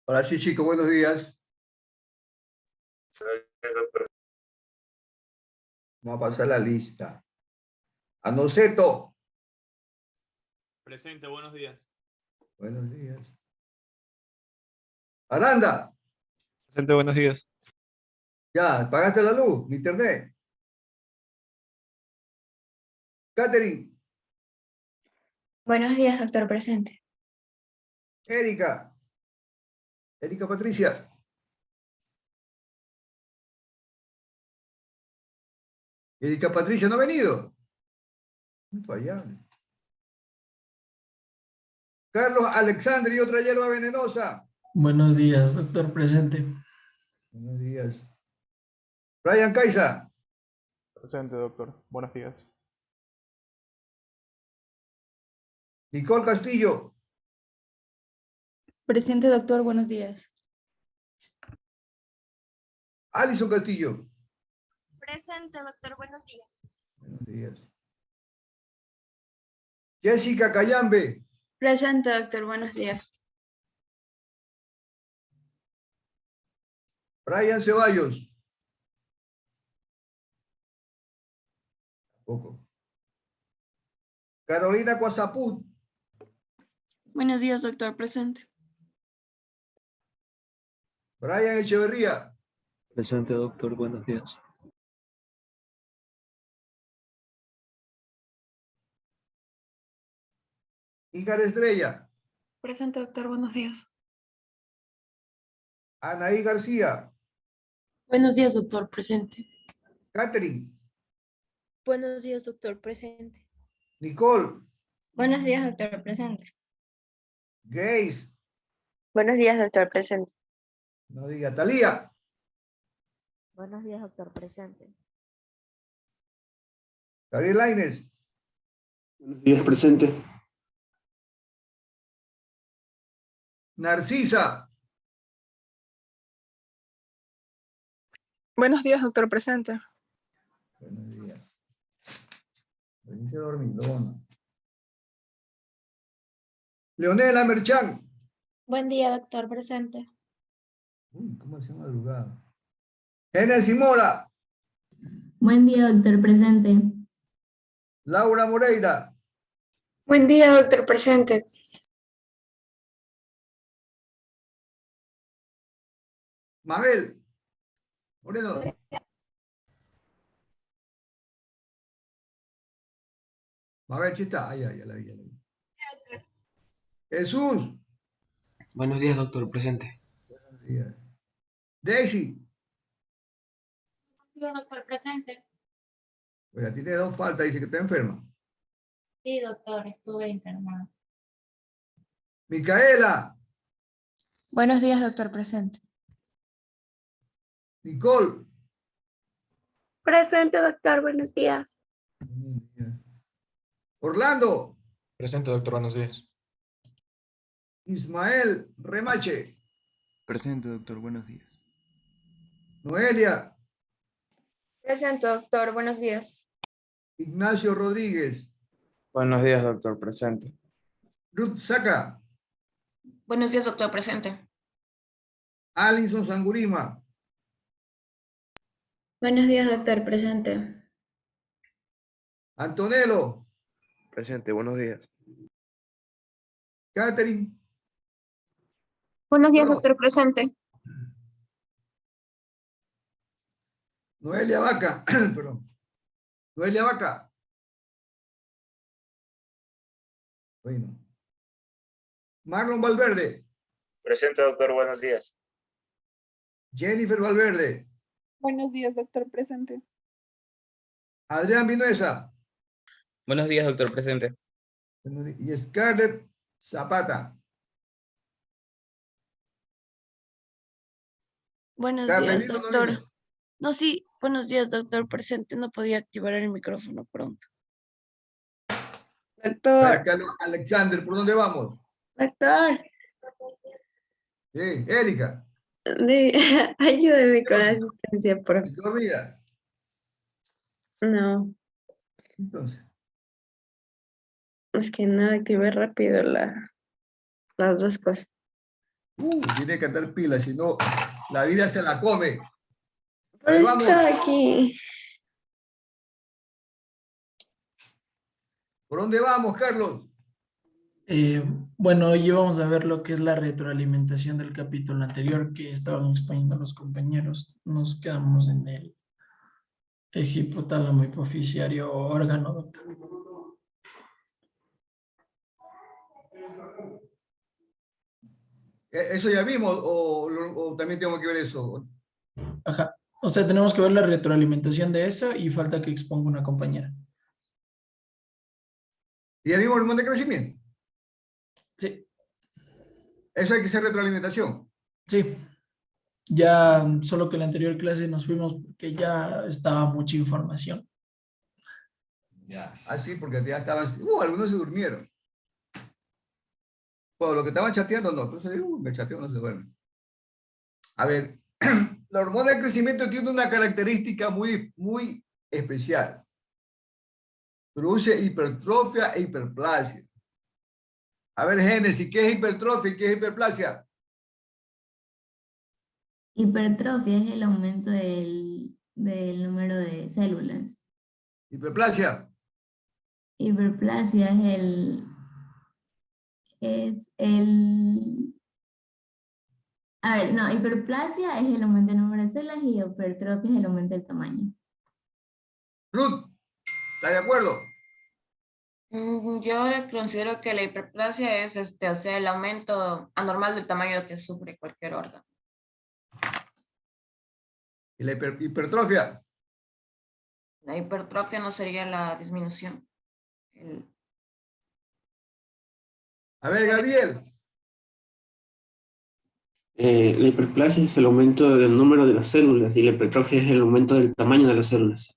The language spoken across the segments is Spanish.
Hola, sí, chico, buenos días. Vamos a pasar la lista. Anoceto. Presente, buenos días. Buenos días. Aranda. Presente, buenos días. Ya, pagaste la luz, mi internet. Catherine. Buenos días, doctor presente. Erika. Erika Patricia. Erika Patricia no ha venido. Muy fallable. Carlos Alexander y otra hierba venenosa. Buenos días, doctor presente. Buenos días. Brian Caiza. Presente, doctor. Buenos días. Nicole Castillo. Presente, doctor, buenos días. Alison Castillo. Presente, doctor, buenos días. Buenos días. Jessica Cayambe. Presente, doctor, buenos días. Brian Ceballos. Tampoco. Carolina Coazaput. Buenos días, doctor, presente. Brian Echeverría. Presente, doctor. Buenos días. Icar Estrella. Presente, doctor, buenos días. Anaí García. Buenos días, doctor, presente. Catherine. Buenos días, doctor, presente. Nicole. Buenos días, doctor presente. Grace. Buenos días, doctor, presente. No diga. Talía. Buenos días, doctor, presente. Gabriel Lainez. Buenos días, presente. Narcisa. Buenos días, doctor presente. Buenos días. Venirse dormilona. Leonela Merchán. Buen día, doctor, presente. Uy, ¿cómo hace madrugada? Génesis Mora. Buen día, doctor presente. Laura Moreira. Buen día, doctor presente. Mabel. Moreno. Mabel, chita. Ay, ay, ya la vi, ya la vi. Jesús. Buenos días, doctor. Presente. Buenos días. Daisy. Doctor, presente. Pues a ti te da falta, dice que está enferma. Sí, doctor, estuve internado. Micaela. Buenos días, doctor, presente. Nicole. Presente, doctor, buenos días. Orlando. Presente, doctor. Buenos días. Ismael Remache. Presente, doctor. Buenos días. Noelia. Presente, doctor, buenos días. Ignacio Rodríguez. Buenos días, doctor, presente. Ruth Saca. Buenos días, doctor, presente. Alison Sangurima. Buenos días, doctor presente. Antonello. Presente. Buenos días. Catherine. Buenos días, No. doctor presente. Noelia Vaca. Perdón. Noelia Vaca. Bueno. Marlon Valverde. Presente, doctor, buenos días. Jennifer Valverde. Buenos días, doctor presente. Adrián Vinuesa. Buenos días, doctor, presente. Y Scarlett Zapata. Buenos días, Carmelito no doctor. vino. No, sí, buenos días, doctor, presente. No podía activar el micrófono pronto. Vaya, Doctor, Carlos Alexander, ¿por dónde vamos? doctor, Sí, Erika. ayúdeme ¿Qué con la pasó? asistencia, por favor. ¿Está dormida? No, Entonces, es que no activé rápido las dos cosas. Tiene que andar pila, si no, la vida se la come. Pero Ahí vamos. está aquí. ¿Por dónde vamos, Carlos? Bueno, hoy vamos a ver lo que es la retroalimentación del capítulo anterior que estaban exponiendo los compañeros. Nos quedamos en el eje hipotálamo hipoficiario órgano, doctor. ¿Eso ya vimos o también tengo que ver eso? Ajá. O sea, tenemos que ver la retroalimentación de eso y falta que exponga una compañera. ¿Y ya vimos el hormón de crecimiento? Sí, Eso hay que hacer retroalimentación. sí. Ya, solo que en la anterior clase nos fuimos porque ya estaba mucha información. Ya, así porque ya estaban, algunos se durmieron. Bueno, los que estaban chateando no, entonces me chateo, no se duerme. A ver, la hormona de crecimiento tiene una característica muy especial. Produce hipertrofia e hiperplasia. A ver, Génesis, ¿qué es hipertrofia y qué es hiperplasia? Hipertrofia es el aumento del número de células. Hiperplasia. Hiperplasia a ver, no, hiperplasia es el aumento del número de células y hipertrofia es el aumento del tamaño. Ruth, ¿está de acuerdo? Yo les considero que la hiperplasia es o sea, el aumento anormal del tamaño que sufre cualquier órgano. ¿Y la hipertrofia? La hipertrofia no sería la disminución. A ver, Gabriel. La hiperplasia es el aumento del número de las células y la hipertrofia es el aumento del tamaño de las células.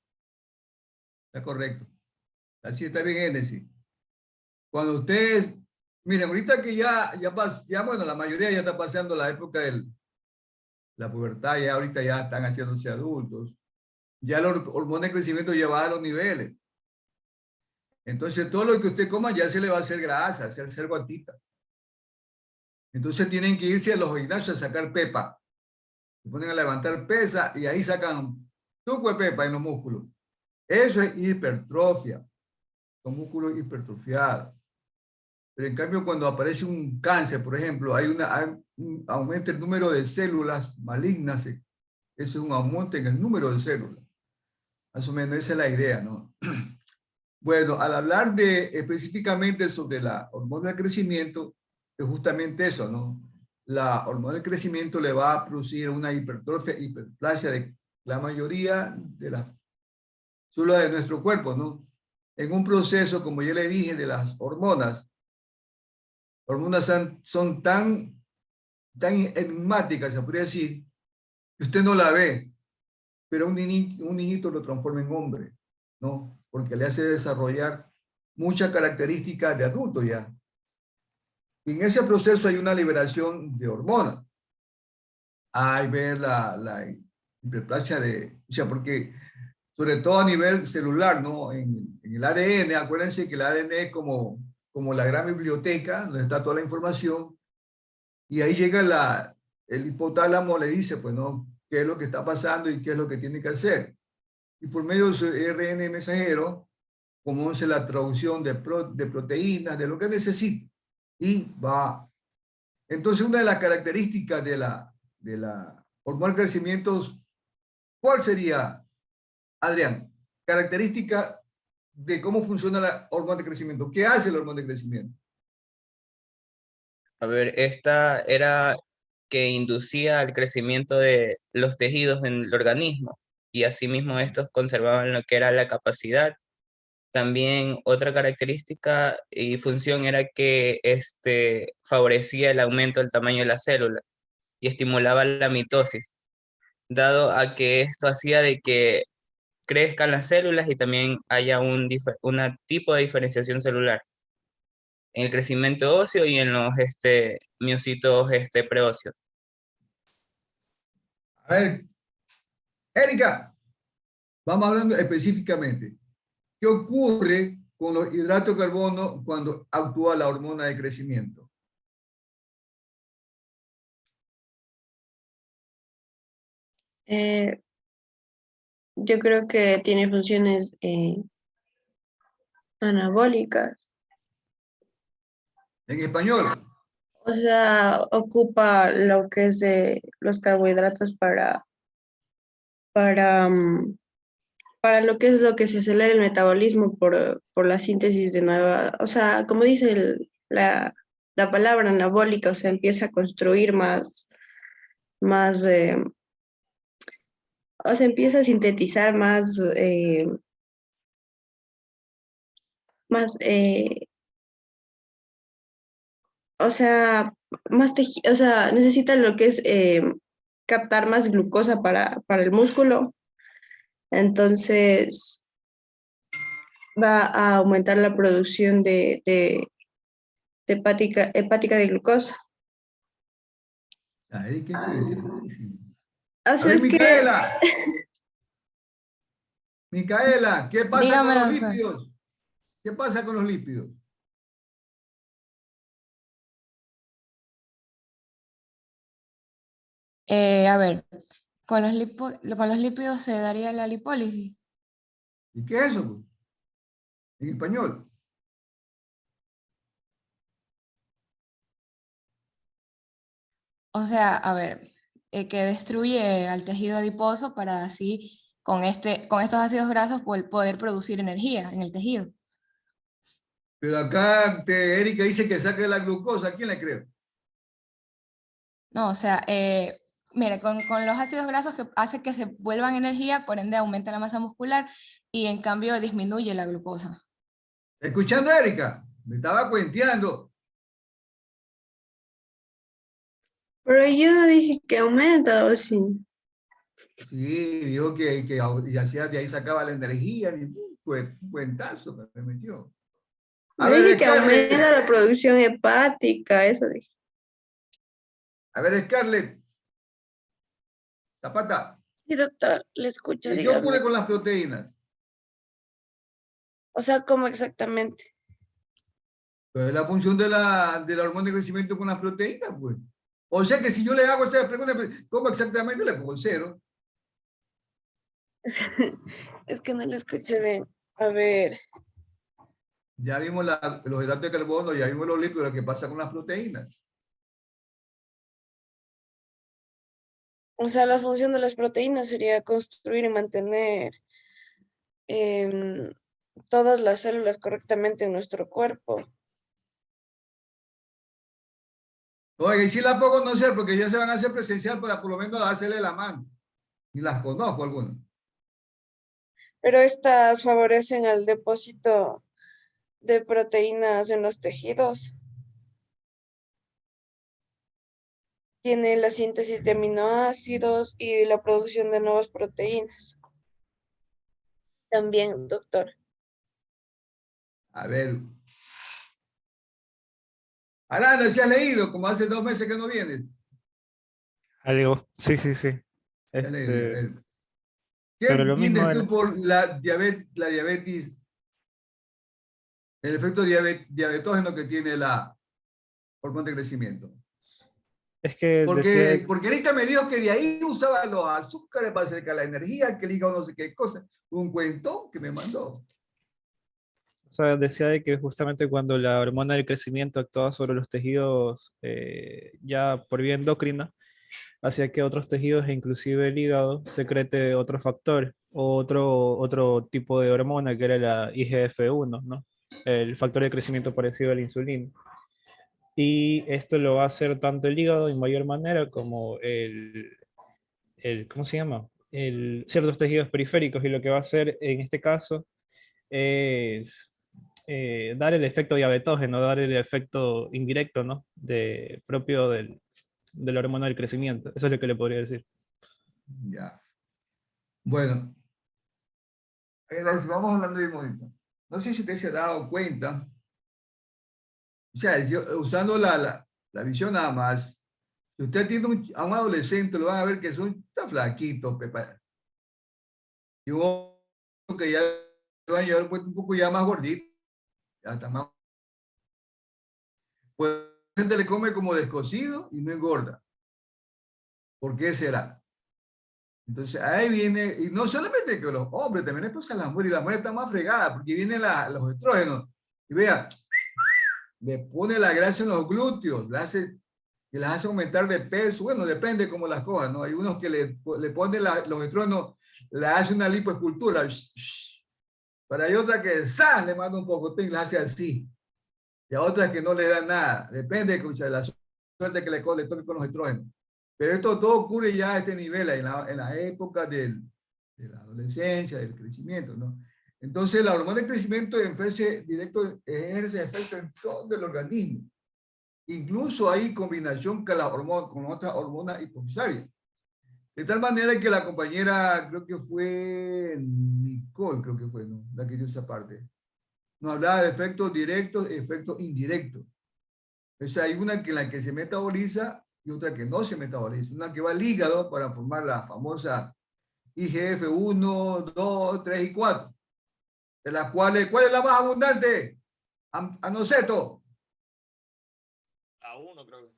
Está correcto. Así está bien, Génesis. Cuando ustedes, miren, ahorita que ya bueno, la mayoría ya está pasando la época de la pubertad, ya ahorita ya están haciéndose adultos. Ya el hormona de crecimiento ya va a los niveles. Entonces, todo lo que usted coma ya se le va a hacer grasa, hacer guatita. Entonces, tienen que irse a los gimnasios a sacar pepa. Se ponen a levantar pesa y ahí sacan tuco de pepa en los músculos. Eso es hipertrofia. Son músculos hipertrofiados. Pero en cambio, cuando aparece un cáncer, por ejemplo, aumenta el número de células malignas. Eso es un aumento en el número de células. Más o menos esa es la idea, ¿no? Bueno, al hablar específicamente sobre la hormona del crecimiento, es justamente eso, ¿no? La hormona del crecimiento le va a producir una hipertrofia, hiperplasia de la mayoría de las células de nuestro cuerpo, ¿no? En un proceso, como ya le dije, de las hormonas son tan enigmáticas, se podría decir, que usted no la ve, pero un niñito lo transforma en hombre, ¿no? Porque le hace desarrollar muchas características de adulto ya. Y en ese proceso hay una liberación de hormonas. Hay ver la hiperplasia o sea, porque sobre todo a nivel celular, ¿no? En el ADN, acuérdense que el ADN es como la gran biblioteca, donde está toda la información, y ahí llega el hipotálamo, le dice, pues, ¿no? ¿Qué es lo que está pasando y qué es lo que tiene que hacer? Y por medio de su ARN mensajero, comienza la traducción de proteínas, de lo que necesita, y va. Entonces, una de las características de la hormona de crecimiento, ¿cuál sería, Adrián? Característica de cómo funciona la hormona de crecimiento. ¿Qué hace la hormona de crecimiento? A ver, esta era que inducía al crecimiento de los tejidos en el organismo y asimismo estos conservaban lo que era la capacidad. También otra característica y función era que favorecía el aumento del tamaño de la célula y estimulaba la mitosis, dado a que esto hacía de que crezcan las células y también haya un tipo de diferenciación celular en el crecimiento óseo y en los miocitos preóseos. A ver, Erika, vamos hablando específicamente. ¿Qué ocurre con los hidratos de carbono cuando actúa la hormona de crecimiento? Yo creo que tiene funciones anabólicas. En español. O sea, ocupa lo que es de los carbohidratos para, mm, para lo que es lo que se acelera el metabolismo por la síntesis de nueva, o sea, como dice la palabra anabólica, o sea, empieza a construir más, o sea, empieza a sintetizar más, o sea, o sea, necesita lo que es captar más glucosa para el músculo, entonces va a aumentar la producción de hepática de glucosa. Ay, qué interesantísimo. O A sea, ver, es que Micaela. Micaela, ¿qué pasa Dígame, con los doctor. lípidos? ¿Qué pasa con los lípidos? A ver, con los lípidos se daría la lipólisis. ¿Y qué es eso, pues? En español. O sea, a ver, que destruye al tejido adiposo para así, con estos ácidos grasos, poder producir energía en el tejido. Pero acá Erika dice que saque la glucosa. ¿A quién le creo? No, o sea, mira, con los ácidos grasos que hace que se vuelvan energía, por ende aumenta la masa muscular y en cambio disminuye la glucosa. Escuchando a Erika, me estaba cuenteando. pero yo no dije que aumenta, o sí. Sí, dijo que y hacía, de ahí sacaba la energía. Y, pues, un cuentazo me metió. A Yo dije ver, que Scarlett. aumenta la producción hepática, eso dije. A ver, Scarlett. Zapata. Sí, doctor, le escucho, ¿Qué ocurre dígame. con las proteínas? O sea, ¿cómo exactamente? Pues la función de la hormona de crecimiento con las proteínas, pues. O sea que si yo le hago esa pregunta, pues, ¿cómo exactamente le pongo el 0? Es que no le escuché bien. A ver, Ya vimos los hidratos de carbono, ya vimos los lípidos, lo que pasa con las proteínas. o sea, la función de las proteínas sería construir y mantener todas las células correctamente en nuestro cuerpo. Oiga, y si la puedo conocer, porque ya se van a hacer presencial para por lo menos hacerle la mano. Y las conozco algunas. Pero estas favorecen al depósito de proteínas en los tejidos. Tiene la síntesis de aminoácidos y la producción de nuevas proteínas. También, doctor. A ver. Aranda, ¿se has leído? Como hace 2 meses que no vienes. Algo, sí, sí, sí. ¿Se has leído? A ver. ¿Qué Sobre lo mismo entiendes tú por la diabetes, el efecto diabetógeno que tiene la hormona de crecimiento? es que decía, Porque ahorita me dijo que de ahí usaba los azúcares para acercar la energía, que el hígado no sé qué cosa. Un cuento que me mandó. o sea, decía de que justamente cuando la hormona del crecimiento actuaba sobre los tejidos ya por vía endocrina, hacía que otros tejidos, e inclusive el hígado, secrete otro factor, o otro tipo de hormona que era la IGF-1, ¿no? El factor de crecimiento parecido a la insulina. Y esto lo va a hacer tanto el hígado en mayor manera como ¿cómo se llama? Ciertos tejidos periféricos, y lo que va a hacer en este caso es dar el efecto diabetógeno, dar el efecto indirecto, ¿no? Propio de la hormona del crecimiento. Eso es lo que le podría decir. Ya. Bueno, vamos hablando de inmunidad. No sé si usted se ha dado cuenta. O sea, usando la visión nada más, si usted tiene a un adolescente, lo van a ver que está flaquito, Pepa. Y uno que ya va a llevar un poco ya más gordito, ya está más. Pues la gente le come como descosido y no engorda. ¿Por qué será? Entonces ahí viene, y no solamente que los hombres, también les pasa a las mujeres, y las mujeres están más fregadas, porque vienen los estrógenos, y vea, le pone la grasa en los glúteos, que las hace aumentar de peso, bueno, depende cómo las cojas, ¿no? Hay unos que le ponen los estrógenos, le hace una lipoescultura, pero hay otra que le manda un poco, y la hace así, y a otras que no le da nada, depende de la suerte que le toque con los estrógenos. Pero esto todo ocurre ya a este nivel, en la época de la adolescencia, del crecimiento, ¿no? Entonces, la hormona de crecimiento ejerce efecto en todo el organismo. Incluso hay combinación con otras hormonas hipofisarias. De tal manera que la compañera, creo que fue Nicole, creo que fue, ¿no? La que dio esa parte. Nos hablaba de efectos directos y efectos indirectos. O sea, hay una en la que se metaboliza y otra que no se metaboliza. Una que va al hígado para formar la famosa IGF-1, 2, 3 y 4. De las cuales, ¿cuál es la más abundante? Anoceto. La 1 creo que.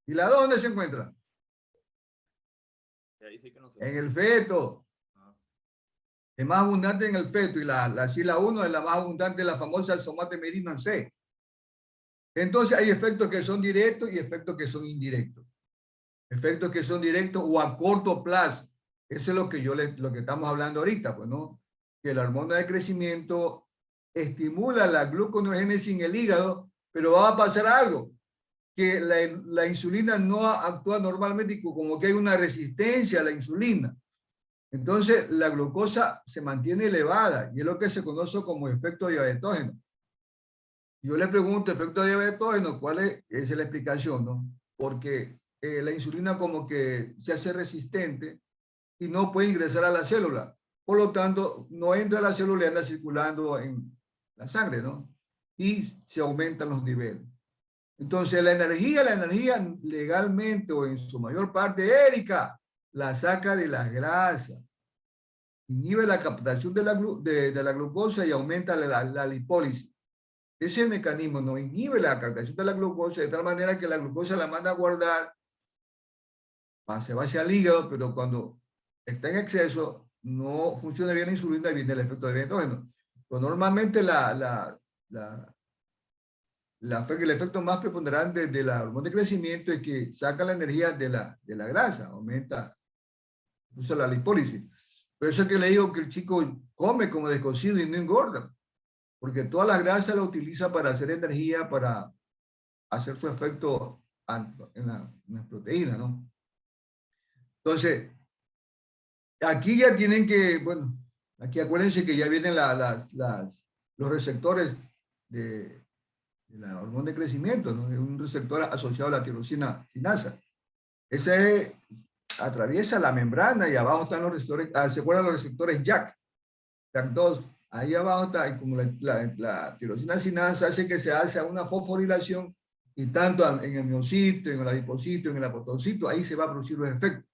¿Y la 2 dónde se encuentra? Ahí sí que no sé. En el feto. Es más abundante en el feto. Y la 1 es la más abundante, la famosa somatemerina C. Entonces hay efectos que son directos y efectos que son indirectos. Efectos que son directos o a corto plazo. Eso es lo que estamos hablando ahorita, pues, ¿no? Que la hormona de crecimiento estimula la gluconeogénesis en el hígado, pero va a pasar algo, que la insulina no actúa normalmente y como que hay una resistencia a la insulina. Entonces la glucosa se mantiene elevada y es lo que se conoce como efecto diabetógeno. Yo le pregunto, efecto diabetógeno, ¿cuál es? Esa es la explicación, ¿no? Porque la insulina como que se hace resistente y no puede ingresar a la célula. Por lo tanto, no entra a la célula y anda circulando en la sangre, ¿no? Y se aumentan los niveles. Entonces, la energía legalmente o en su mayor parte, Erika, la saca de las grasas. Inhibe la captación de la glucosa y aumenta la lipólisis. Ese es el mecanismo, ¿no? Inhibe la captación de la glucosa de tal manera que la glucosa la manda a guardar, se va hacia el hígado, pero cuando está en exceso, no funciona bien la insulina y viene el efecto diabetógeno. Pues normalmente el efecto más preponderante de la hormona de crecimiento es que saca la energía de la grasa, aumenta, usa la lipólisis. Por eso es que le digo que el chico come como descosido y no engorda, porque toda la grasa la utiliza para hacer energía, para hacer su efecto en las proteínas, ¿no? Entonces, aquí ya tienen que, bueno, aquí acuérdense que ya vienen los receptores de la hormona de crecimiento, ¿no? Es un receptor asociado a la tirosina sinasa. Ese atraviesa la membrana y abajo están los receptores, ¿se acuerdan los receptores JAK? JAK2, ahí abajo está, y como la tirosina sinasa hace que se hace una fosforilación y tanto en el miocito, en el adipocito, en el apoptocito, ahí se va a producir los efectos.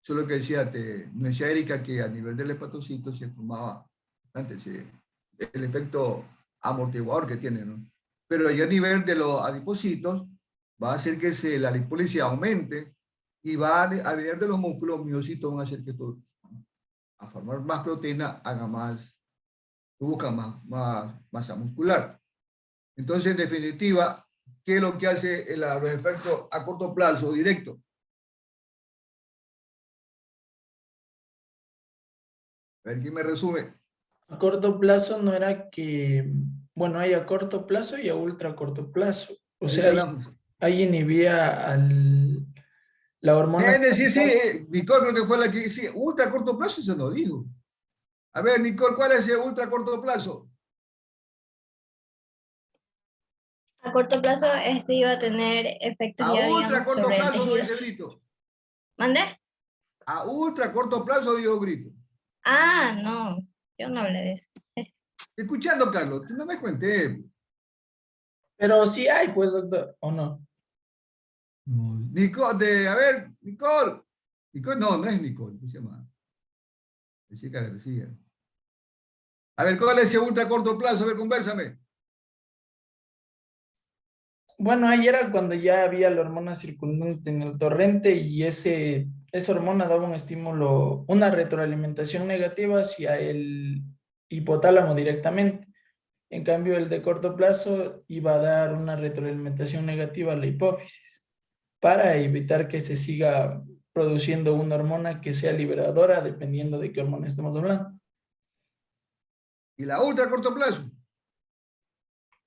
Eso es lo que decía Erika, que a nivel del hepatocito se formaba antes el efecto amortiguador que tiene, ¿no? Pero ya a nivel de los adipocitos va a hacer que la lipólisis aumente y va a nivel de los músculos, miocitos van a hacer que esto, a formar más proteína, produzca más masa muscular. Entonces, en definitiva, ¿qué es lo que hace los efectos a corto plazo directo? A ver, ¿quién me resume? A corto plazo no era que, bueno, hay a corto plazo y a ultra corto plazo. O sea, ahí inhibía la hormona. Sí, Nicole creo que fue la que, sí, ultra corto plazo se lo dijo. A ver, Nicole, ¿cuál es el ultra corto plazo? A corto plazo este iba a tener efectos a ya, ultra digamos, corto sobre el plazo, tejido. dice Grito. ¿Mande? A ultra corto plazo, dijo Grito. Ah, no, yo no hablé de eso. Escuchando, Carlos, tú no me cuentes. Pero sí hay, pues, doctor, ¿o no? Nicole, a ver, Nicole. Nicole, no es Nicole, ¿qué se llama? La chica García. A ver, ¿cuál es ese ultra corto plazo? A ver, convérsame. Bueno, ahí era cuando ya había la hormona circundante en el torrente y ese esa hormona daba un estímulo, una retroalimentación negativa hacia el hipotálamo directamente. En cambio, el de corto plazo iba a dar una retroalimentación negativa a la hipófisis para evitar que se siga produciendo una hormona que sea liberadora dependiendo de qué hormona estemos hablando. ¿Y la ultra corto plazo?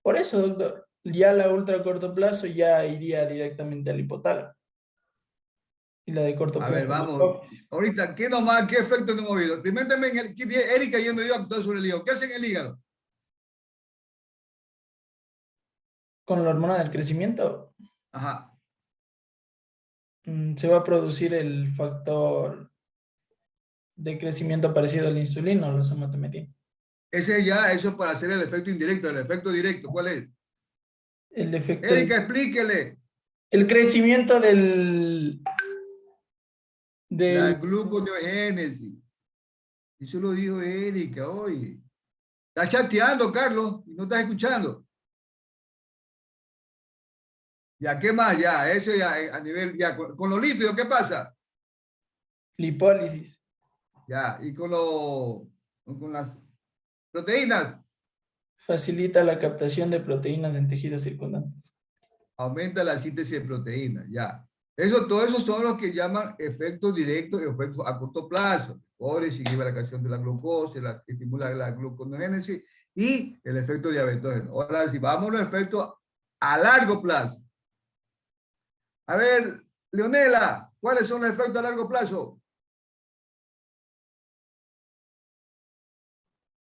Por eso, doctor, ya la ultra corto plazo ya iría directamente al hipotálamo. Y la de corto A plazo. ver, vamos. Ahorita, ¿qué nomás, qué efecto no hemos oído? Primero también, Erika yendo yo a actuar sobre el hígado. ¿Qué hace en el hígado? Con la hormona del crecimiento. Ajá. Se va a producir el factor de crecimiento parecido a la insulina o la somatemetina. Ese ya, eso para hacer el efecto indirecto, el efecto directo, ¿cuál es? El efecto. Erika, explíquele. El crecimiento del La gluconeogénesis. Eso lo dijo Erika, oye. Está chateando, Carlos, y no estás escuchando. Ya, ¿qué más? Ya, eso ya a nivel, ya, con los lípidos, ¿qué pasa? Lipólisis. Ya, y con las proteínas. Facilita la captación de proteínas en tejidos circundantes. Aumenta la síntesis de proteínas, ya. Todo eso son los que llaman efectos directos y efectos a corto plazo. Mejores, inhibe la creación de la glucosa, estimula la gluconeogénesis y el efecto diabetógeno. Ahora, si vamos a los efectos a largo plazo. A ver, Leonela, ¿cuáles son los efectos a largo plazo?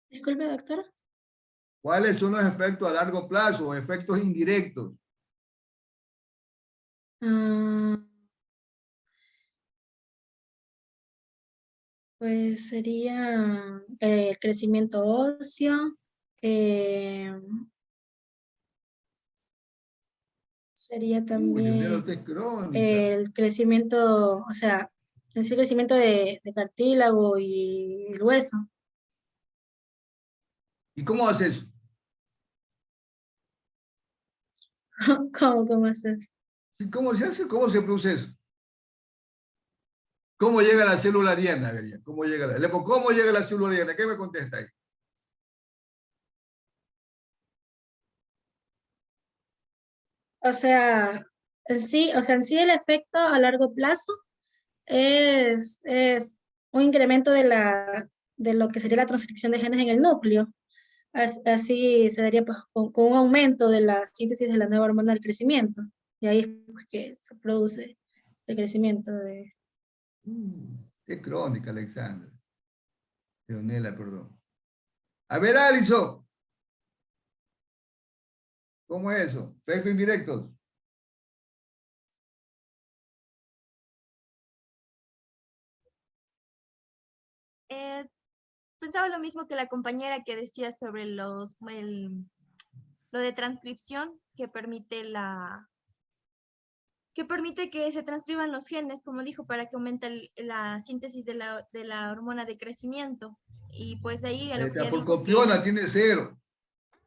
Disculpe, doctora. ¿Cuáles son los efectos a largo plazo o efectos indirectos? Pues sería el crecimiento óseo, sería Leonela, también usted es crónica. el crecimiento, o sea, el crecimiento de cartílago y el hueso. ¿Y cómo hace eso? ¿Cómo haces? ¿Cómo se hace? ¿Cómo se produce eso? ¿Cómo llega la célula diana? ¿Cómo llega la célula diana? ¿Qué me contesta ahí? O sea, en sí el efecto a largo plazo es un incremento de lo que sería la transcripción de genes en el núcleo. Así se daría pues, con un aumento de la síntesis de la nueva hormona del crecimiento. Y ahí es pues, que se produce el crecimiento de... Qué crónica, Alexandra. Leonela, perdón. A ver, Alison. ¿Cómo es eso? ¿Efectos indirectos? Pensaba lo mismo que la compañera que decía sobre lo de transcripción que permite que se transcriban los genes, como dijo, para que aumente la síntesis de la hormona de crecimiento. Y pues de ahí a lo que Por dijo copiona tiene 0.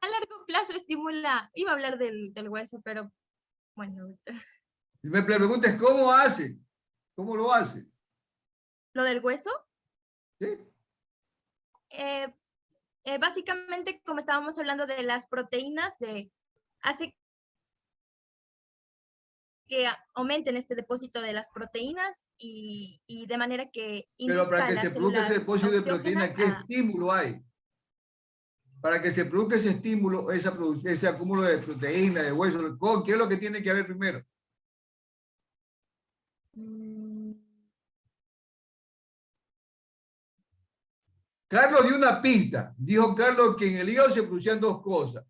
a largo plazo estimula, iba a hablar del hueso, pero bueno. Me preguntas cómo hace, cómo lo hace. ¿Lo del hueso? Sí. Básicamente, como estábamos hablando de las proteínas, hace que aumenten este depósito de las proteínas y de manera que Pero para que se produzca ese depósito de proteínas, ¿qué estímulo hay? Para que se produzca ese estímulo, ese acúmulo de proteínas, de hueso, ¿qué es lo que tiene que haber primero? Carlos dio una pista. Dijo Carlos que en el hígado se producían dos cosas.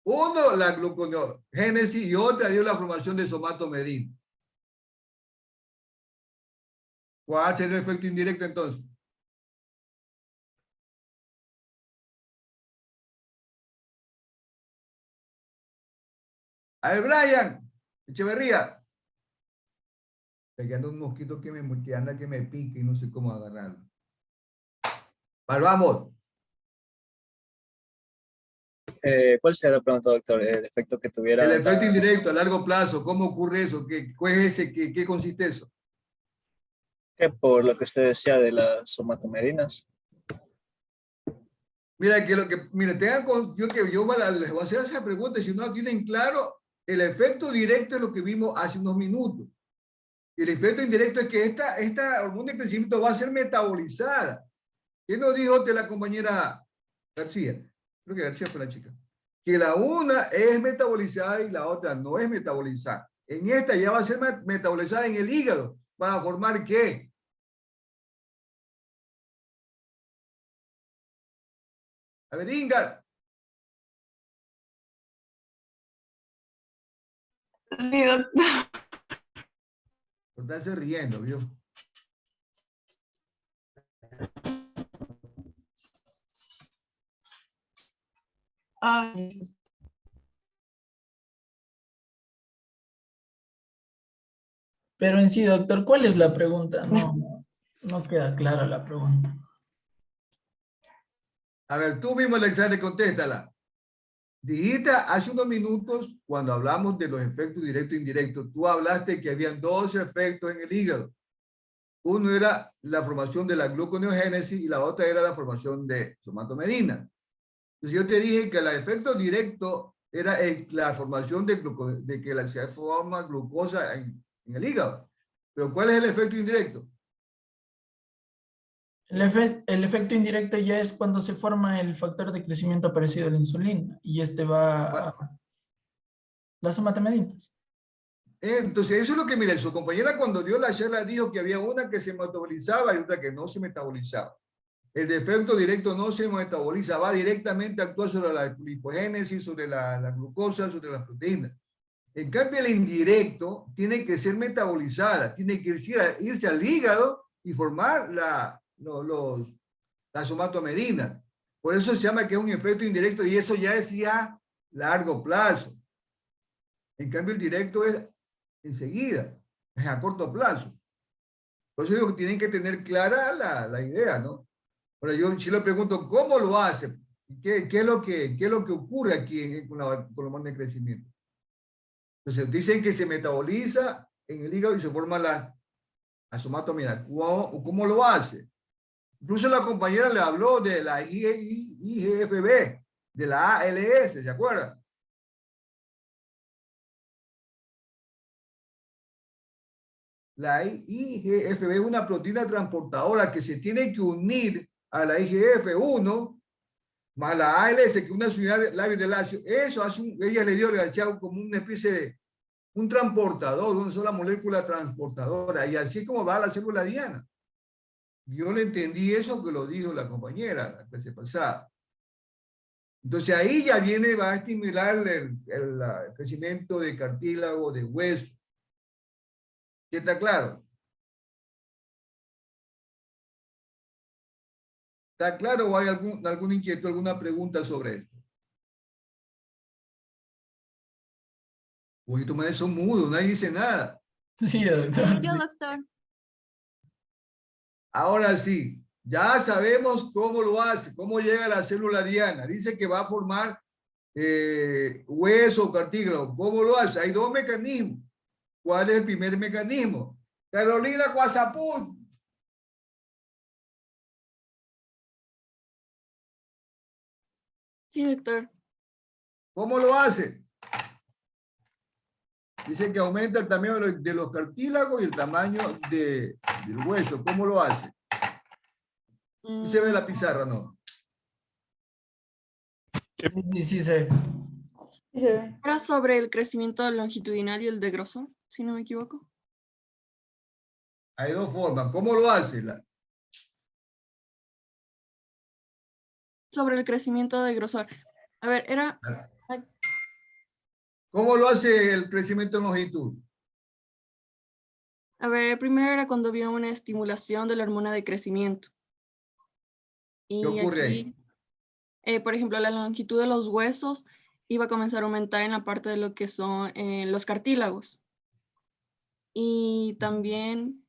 Uno, la gluconeogénesis y otra dio la formación de somatomedina. ¿Cuál sería el efecto indirecto entonces? A ver, Brian Echeverría. Que anda un mosquito que me pique y no sé cómo agarrarlo. Vale, vamos. ¿Cuál sería la pregunta, doctor? El efecto que tuviera... El efecto indirecto a largo plazo, ¿cómo ocurre eso? ¿Qué es ese? ¿Qué consiste eso? Que por lo que usted decía de las somatomedinas. Mira, mire, les voy a hacer esa pregunta, si no la tienen claro, el efecto directo es lo que vimos hace unos minutos. Y el efecto indirecto es que esta hormona de crecimiento va a ser metabolizada. ¿Qué nos dijo de la compañera García? Creo que García fue la chica. Que la una es metabolizada y la otra no es metabolizada. En esta ya va a ser metabolizada en el hígado. ¿Para formar qué? A ver, Inga. Sí, doctor. Por estarse riendo, ¿vio? Pero en sí, doctor, ¿cuál es la pregunta? No queda clara la pregunta. A ver, tú mismo, Alexander, contéstala. Dijiste hace unos minutos, cuando hablamos de los efectos directos e indirectos, tú hablaste que habían dos efectos en el hígado. Uno era la formación de la gluconeogénesis y la otra era la formación de somatomedina. Entonces yo te dije que el efecto directo era la formación de que se forma glucosa en el hígado. Pero ¿cuál es el efecto indirecto? El efecto indirecto ya es cuando se forma el factor de crecimiento parecido a la insulina y este va a las somatomedinas. Entonces, eso es lo que, mira, su compañera cuando dio la charla dijo que había una que se metabolizaba y otra que no se metabolizaba. El defecto directo no se metaboliza, va directamente a actuar sobre la lipogénesis, sobre la glucosa, sobre las proteínas. En cambio, el indirecto tiene que ser metabolizada, tiene que irse al hígado y formar la somatomedina. Por eso se llama que es un efecto indirecto y eso ya es largo plazo. En cambio, el directo es enseguida, es a corto plazo. Por eso digo que tienen que tener clara la idea, ¿no? Ahora yo si le pregunto, ¿cómo lo hace? ¿Qué es lo que ocurre aquí con la hormona de crecimiento? Entonces dicen que se metaboliza en el hígado y se forma la somatomedina. ¿Cómo lo hace? Incluso la compañera le habló de la IGFB, de la ALS, ¿se acuerdan? La IGFB es una proteína transportadora que se tiene que unir a la IGF-1 más la ALS, que es una unidad de labio de lacio. Eso hace ella le dio al como una especie de un transportador, una sola molécula transportadora. Y así es como va la célula diana. Yo le entendí eso que lo dijo la compañera la clase pasada. Entonces ahí ya va a estimular el crecimiento de cartílago, de hueso. ¿Qué está claro? ¿Está claro o hay alguna inquietud, alguna pregunta sobre esto? Uy, estos manes son mudos, nadie dice nada. Sí, doctor. Yo, doctor. Ahora sí, ya sabemos cómo lo hace, cómo llega a la célula diana. Dice que va a formar hueso o cartílago. ¿Cómo lo hace? Hay dos mecanismos. ¿Cuál es el primer mecanismo? Carolina Guasaput. Sí, doctor. ¿Cómo lo hace? Dice que aumenta el tamaño de los cartílagos y el tamaño del hueso. ¿Cómo lo hace? ¿Se ve la pizarra, no? Sí se ve. Sí se ve. Era sobre el crecimiento longitudinal y el de grosor, si no me equivoco. Hay dos formas. ¿Cómo lo hace? Sobre el crecimiento de grosor. A ver, era... ¿Cómo lo hace el crecimiento en longitud? A ver, primero era cuando había una estimulación de la hormona de crecimiento. Y ¿Qué ocurre aquí, por ejemplo, la longitud de los huesos iba a comenzar a aumentar en la parte de lo que son los cartílagos. Y también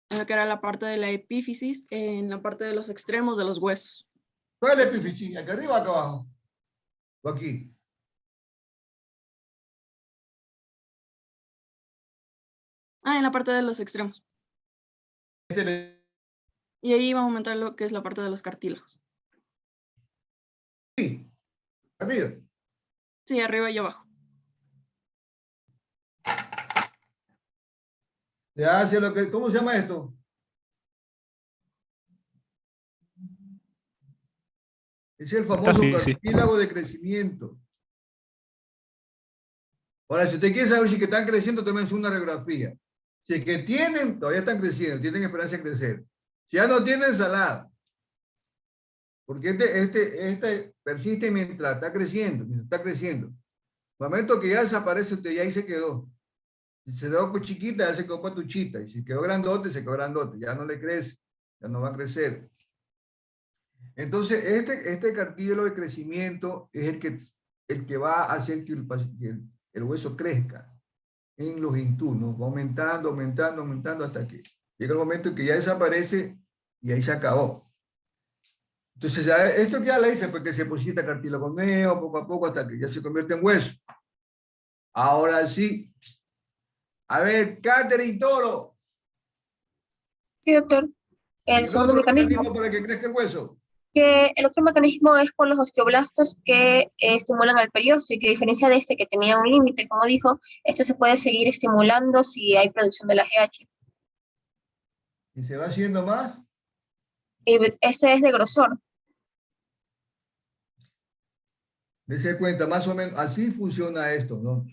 en lo que era la parte de la epífisis, en la parte de los extremos de los huesos. ¿Cuál es la epífisis? ¿Acá arriba o acá abajo? ¿O aquí? En la parte de los extremos. Y ahí va a aumentar lo que es la parte de los cartílagos. Sí, arriba. Sí, arriba y abajo. Se hace lo que, ¿cómo se llama esto? Es el famoso cartílago de crecimiento. Ahora, si usted quiere saber si que están creciendo, tómense una radiografía. Si es que tienen, todavía están creciendo, tienen esperanza de crecer. Si ya no tienen, salada. Porque este persiste mientras está creciendo, El momento que ya desaparece, usted ya ahí se quedó. Si se quedó chiquita, ya se quedó patuchita. Y si quedó grandote, se quedó grandote. Ya no le crece, ya no va a crecer. Entonces, este cartílago de crecimiento es el que va a hacer que el hueso crezca en los intunos. Va aumentando, aumentando, aumentando hasta que llega el momento en que ya desaparece y ahí se acabó. Entonces, esto ya le dice porque se deposita cartílago nuevo poco a poco hasta que ya se convierte en hueso. Ahora sí. A ver, Catherine Toro. Sí, doctor. El segundo mecanismo. Para que crezca el hueso. Que el otro mecanismo es con los osteoblastos que estimulan al periósteo y que a diferencia de este que tenía un límite, como dijo, este se puede seguir estimulando si hay producción de la GH. ¿Y se va haciendo más? Y este es de grosor. Dese cuenta, más o menos, así funciona esto, ¿no?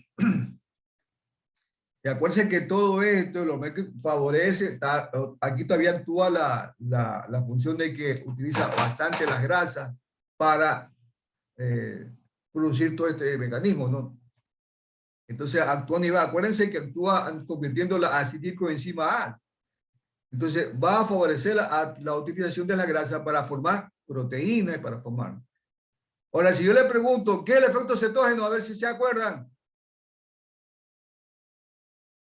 Y acuérdense que todo esto lo que favorece, aquí todavía actúa la función de que utiliza bastante las grasas para producir todo este mecanismo, ¿no? Entonces actúa y va, acuérdense que actúa convirtiendo la acetilcoenzima A. Entonces va a favorecer la utilización de la grasa para formar proteínas y para formar. Ahora, si yo le pregunto, ¿qué es el efecto cetógeno? A ver si se acuerdan.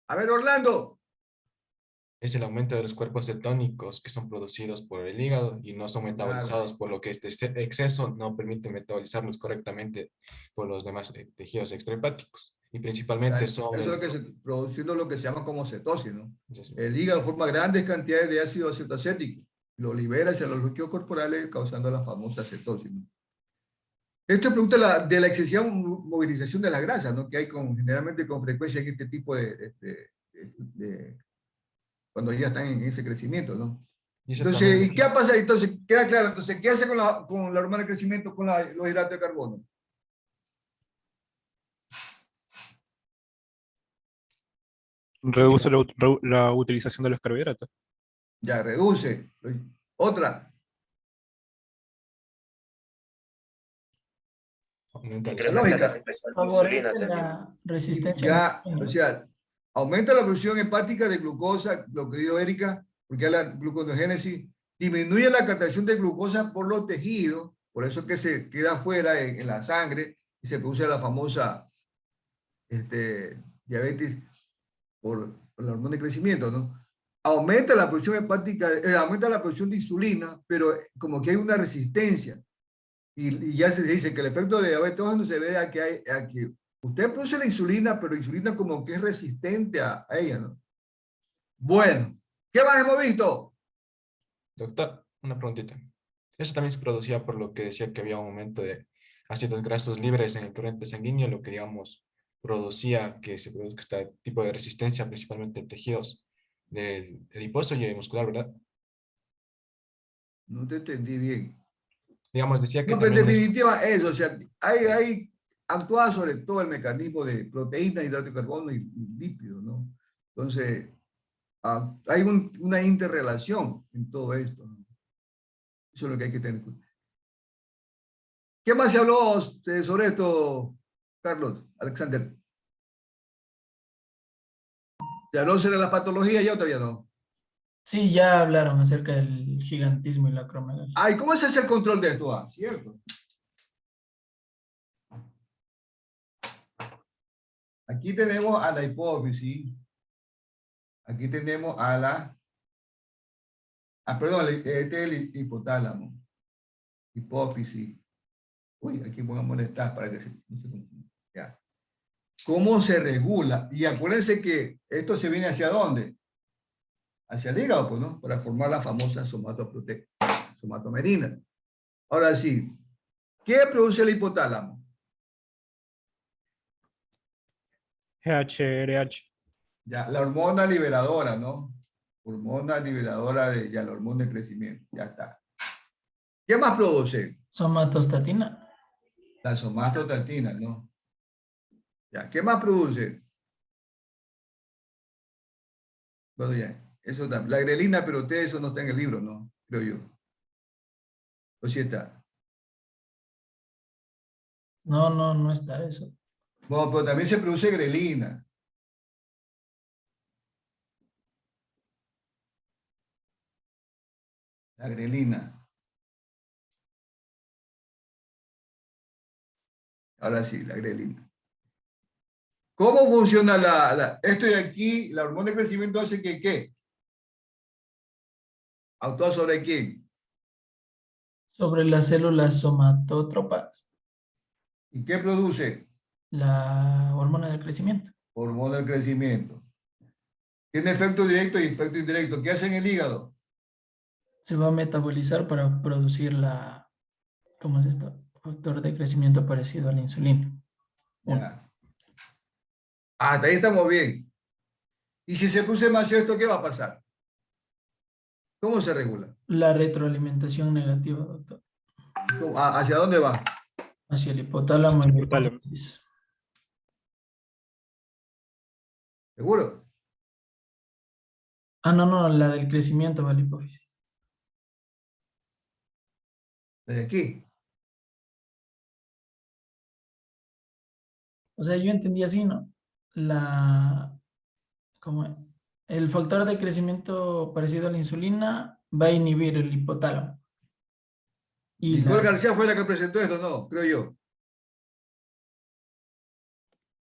A ver, Orlando. Es el aumento de los cuerpos cetónicos que son producidos por el hígado y no son metabolizados, Claro. por lo que este exceso no permite metabolizarlos correctamente por los demás tejidos extrahepáticos. Y principalmente son... Eso es lo que produciendo lo que se llama como cetosis, ¿no? El hígado forma grandes cantidades de ácido acetoacético, lo libera hacia los líquidos corporales causando la famosa cetosis, ¿no? Esto es producto de la excesiva movilización de la grasa, ¿no? Que hay generalmente con frecuencia en este tipo cuando ya están en ese crecimiento, ¿no? Entonces, ¿y qué pasa? Entonces, queda claro, entonces, ¿qué hace con la hormona de crecimiento con los hidratos de carbono? Reduce la utilización de los carbohidratos. Ya, reduce. Otra. Favorece la resistencia. Ya, o sea, aumenta la producción hepática de glucosa, lo que dijo Erika, porque hay la gluconeogénesis, disminuye la captación de glucosa por los tejidos, por eso es que se queda afuera en la sangre y se produce la famosa diabetes por la hormona de crecimiento, ¿no? Aumenta la producción hepática, aumenta la producción de insulina, pero como que hay una resistencia. Y ya se dice que el efecto de diabetógeno se ve a que usted produce la insulina, pero la insulina como que es resistente a ella, ¿no? Bueno, ¿qué más hemos visto? Doctor, una preguntita. Eso también se producía por lo que decía que había un aumento de ácidos grasos libres en el torrente sanguíneo, lo que, digamos, producía que se produzca este tipo de resistencia, principalmente en tejidos del adiposo y muscular, ¿verdad? No te entendí bien. Digamos, decía que... No, pero en definitiva eso, o sea, hay actuado sobre todo el mecanismo de proteínas, hidrato de carbono y lípidos, ¿no? Entonces, hay una interrelación en todo esto, ¿no? Eso es lo que hay que tener en cuenta. ¿Qué más se habló sobre esto, Carlos, Alexander? ¿Se habló sobre la patología ya o todavía no? Sí, ya hablaron acerca del gigantismo y la acromegalia. ¿Y cómo se hace el control de esto? ¿Cierto? Aquí tenemos a la hipófisis. Aquí tenemos a la... perdón, este es el hipotálamo. Hipófisis. Uy, aquí voy a molestar para que no se confunda. Ya. ¿Cómo se regula? Y acuérdense que esto se viene hacia dónde? hacia el hígado, pues, ¿no? Para formar la famosa somatomerina. Ahora sí, ¿qué produce el hipotálamo? GHRH. Ya, la hormona liberadora, ¿no? Hormona liberadora de ya la hormona de crecimiento. Ya está. ¿Qué más produce? Somatostatina. La somatostatina, ¿no? Ya, ¿qué más produce? Bueno, ya, eso también. La grelina, pero ustedes eso no está en el libro, ¿no? Creo yo. ¿O sí está? No, no está eso. Bueno, pero también se produce grelina. La grelina. Ahora sí, la grelina. ¿Cómo funciona esto de aquí? La hormona de crecimiento hace que ¿qué? ¿Actúa sobre quién? Sobre las células somatótropas. ¿Y qué produce? La hormona del crecimiento. Hormona del crecimiento. Tiene efecto directo y efecto indirecto. ¿Qué hace en el hígado? Se va a metabolizar para producir ¿cómo es esto? Factor de crecimiento parecido a la insulina. Ya. Hasta ahí estamos bien. Y si se produce más esto, ¿qué va a pasar? ¿Cómo se regula? La retroalimentación negativa, doctor. ¿Hacia dónde va? Hacia el hipotálamo y la hipófisis. ¿Seguro? No, la del crecimiento va a la hipófisis. Desde aquí. O sea, yo entendí así, ¿no? Como el factor de crecimiento parecido a la insulina va a inhibir el hipotálamo. Y Nicole García fue la que presentó esto, ¿no? Creo yo.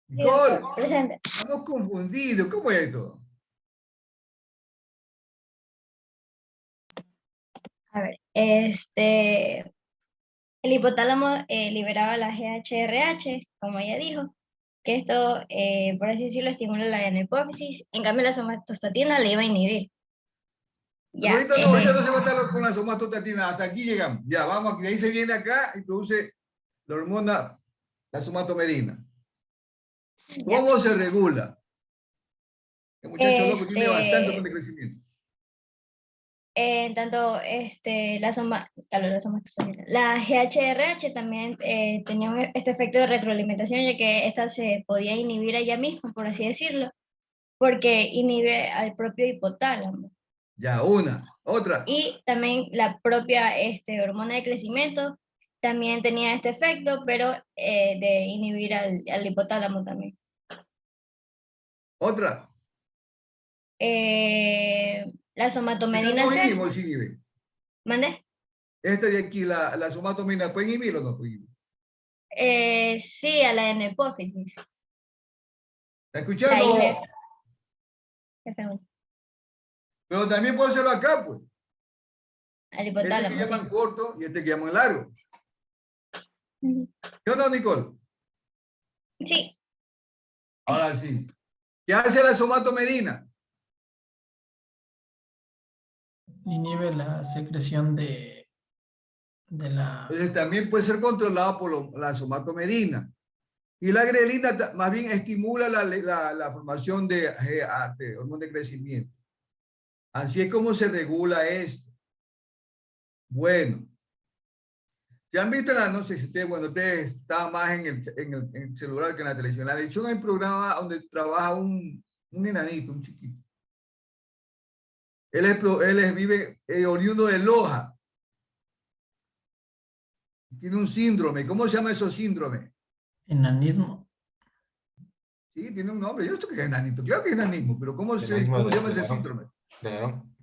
Nicole, Presente. estamos confundidos. ¿Cómo es esto? A ver, el hipotálamo liberaba la GHRH, como ella dijo, que esto, por así decirlo, estimula la hipófisis. En cambio, la somatostatina le iba a inhibir. Ya, Ahorita no se va a estar con la somatostatina. Hasta aquí llegamos. Ya, vamos aquí. De ahí se viene acá y produce la hormona, la somatomerina. ¿Cómo se regula? El muchacho loco tiene bastante hormona de crecimiento. Tanto la GHRH también tenía este efecto de retroalimentación, ya que esta se podía inhibir a ella misma, por así decirlo, porque inhibe al propio hipotálamo. Ya, otra. Y también la propia hormona de crecimiento también tenía este efecto, pero de inhibir al hipotálamo también. Otra. La somatomerina C. ¿Mande? Esta de aquí, la somatomerina, ¿puede inhibir o no puede inhibir? Sí, a la hipófisis. ¿Está escuchando? F1. Pero también puede hacerlo acá, pues. Al hipotálamo. Este que llaman corto y este que llaman largo. ¿Yo no, Nicole? Sí. Ahora sí. ¿Qué hace la somatomerina? Inhibe la secreción de la... Entonces también puede ser controlado por la somatomerina. Y la grelina más bien estimula la formación de hormona de crecimiento. Así es como se regula esto. Bueno. ¿Se han visto no sé si ustedes estaban más en el celular que en la televisión? La televisión hay un programa donde trabaja un enanito, un chiquito. Él vive oriundo de Loja. Tiene un síndrome. ¿Cómo se llama esos síndromes? Enanismo. Sí, tiene un nombre. Yo estoy que es enanito. Claro que es enanismo, pero ¿cómo se llama ese síndrome? De Larón.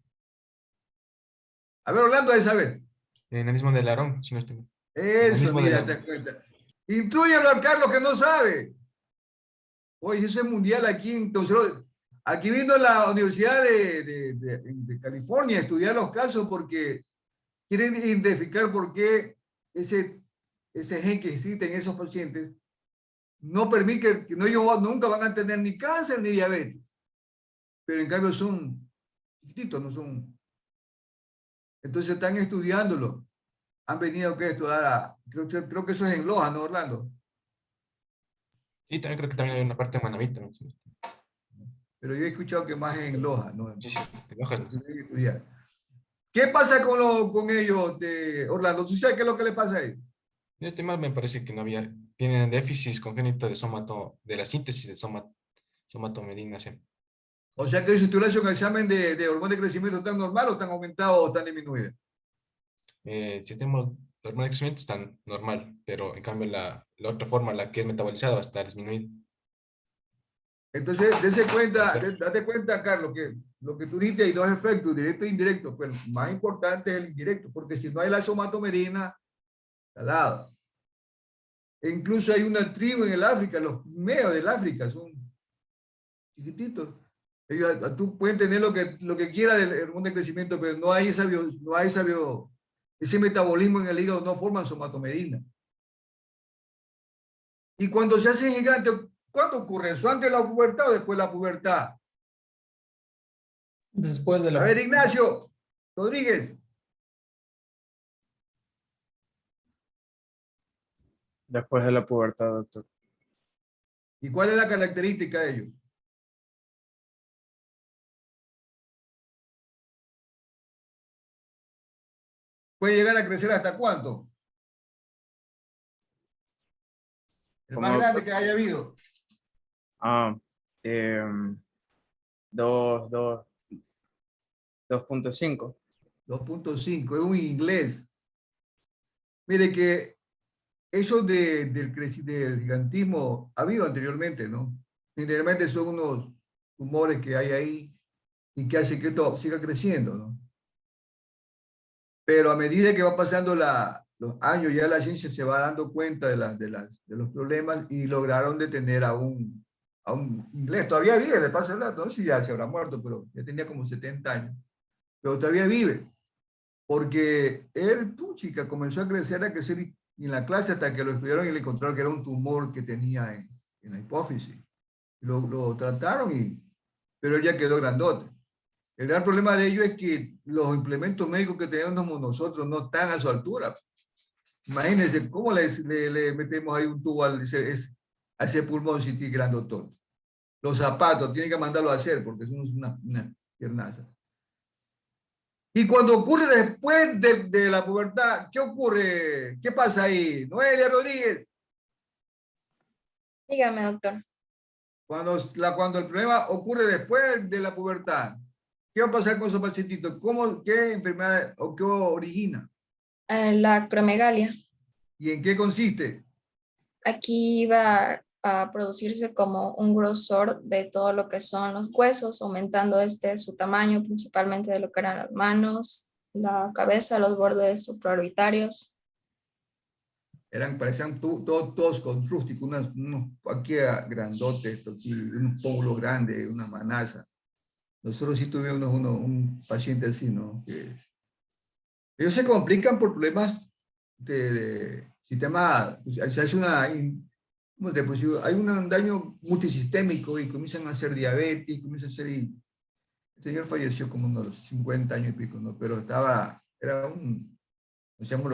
A ver, Orlando, a saber. Enanismo de Larón, si no estoy mal. Eso, mira, te das cuenta. Intrúyelo a Carlos que no sabe. Oye, eso es mundial aquí. Entonces, aquí vino la Universidad de California a estudiar los casos porque quieren identificar por qué ese gen que existe en esos pacientes no permite que ellos nunca van a tener ni cáncer ni diabetes. Pero en cambio son chiquititos, no son. Entonces están estudiándolo. Han venido a estudiar, creo que eso es en Loja, ¿no, Orlando? Sí, también creo que también hay una parte de Manavita, ¿no? Pero yo he escuchado que más es en Loja, ¿no? Sí, sí, en Loja no. ¿Qué pasa con ellos, Orlando? ¿Tú sabes qué es lo que le pasa a ellos? Este mal me parece que no había, tienen déficit congénito de la síntesis de somatomedina, sí. O sea que si tú le haces un examen de hormona de crecimiento, ¿están normal o están aumentados o están disminuidos? Si tenemos la hormona de crecimiento está normal, pero en cambio la otra forma, la que es metabolizada, va a estar disminuida. Entonces, date cuenta, Carlos, que lo que tú dijiste hay dos efectos, directo e indirecto, pero el más importante es el indirecto, porque si no hay la somatomerina, está al lado. E incluso hay una tribu en el África, los meos del África son chiquititos. Ellos, tú puedes tener lo que quiera del hormona de crecimiento, pero no hay ese metabolismo en el hígado, no forman somatomedina. Y cuando se hace gigante, ¿cuándo ocurre eso? ¿Antes de la pubertad o después de la pubertad? Después de la... A ver, Ignacio Rodríguez. Después de la pubertad, doctor. ¿Y cuál es la característica de ellos? ¿Puede llegar a crecer hasta cuánto? El más grande que haya habido. 2.5. 2.5, es un inglés. Mire que eso del gigantismo ha habido anteriormente, ¿no? Generalmente son unos tumores que hay ahí y que hacen que esto siga creciendo, ¿no? Pero a medida que va pasando los años, ya la ciencia se va dando cuenta de los problemas y lograron detener a un inglés. Todavía vive, le paso el dato, no sé si ya se habrá muerto, pero ya tenía como 70 años. Pero todavía vive. Porque él, chica, comenzó a crecer en la clase hasta que lo estudiaron y le encontraron que era un tumor que tenía en la hipófisis. Lo trataron, pero él ya quedó grandote. El gran problema de ello es que los implementos médicos que tenemos nosotros no están a su altura. Imagínense cómo le metemos ahí un tubo a ese pulmón si tiene grandotote. Los zapatos, tienen que mandarlo a hacer porque son una piernaza. Y cuando ocurre después de la pubertad, ¿qué ocurre? ¿Qué pasa ahí? Noelia Rodríguez. Dígame, doctor. Cuando el problema ocurre después de la pubertad, ¿qué va a pasar con esos pacientitos? ¿Qué enfermedad o qué origina? La acromegalia. ¿Y en qué consiste? Aquí va a producirse como un grosor de todo lo que son los huesos, aumentando su tamaño, principalmente de lo que eran las manos, la cabeza, los bordes supraorbitarios. Parecían todos con rústicos, unos cualquiera grandotes, unos pómulos grandes, una manaza. Nosotros sí tuvimos un paciente así, ¿no? Ellos se complican por problemas de sistema, se hace hay un daño multisistémico y comienzan a hacer diabetes, el señor falleció como unos 50 años y pico, ¿no? Pero nosotros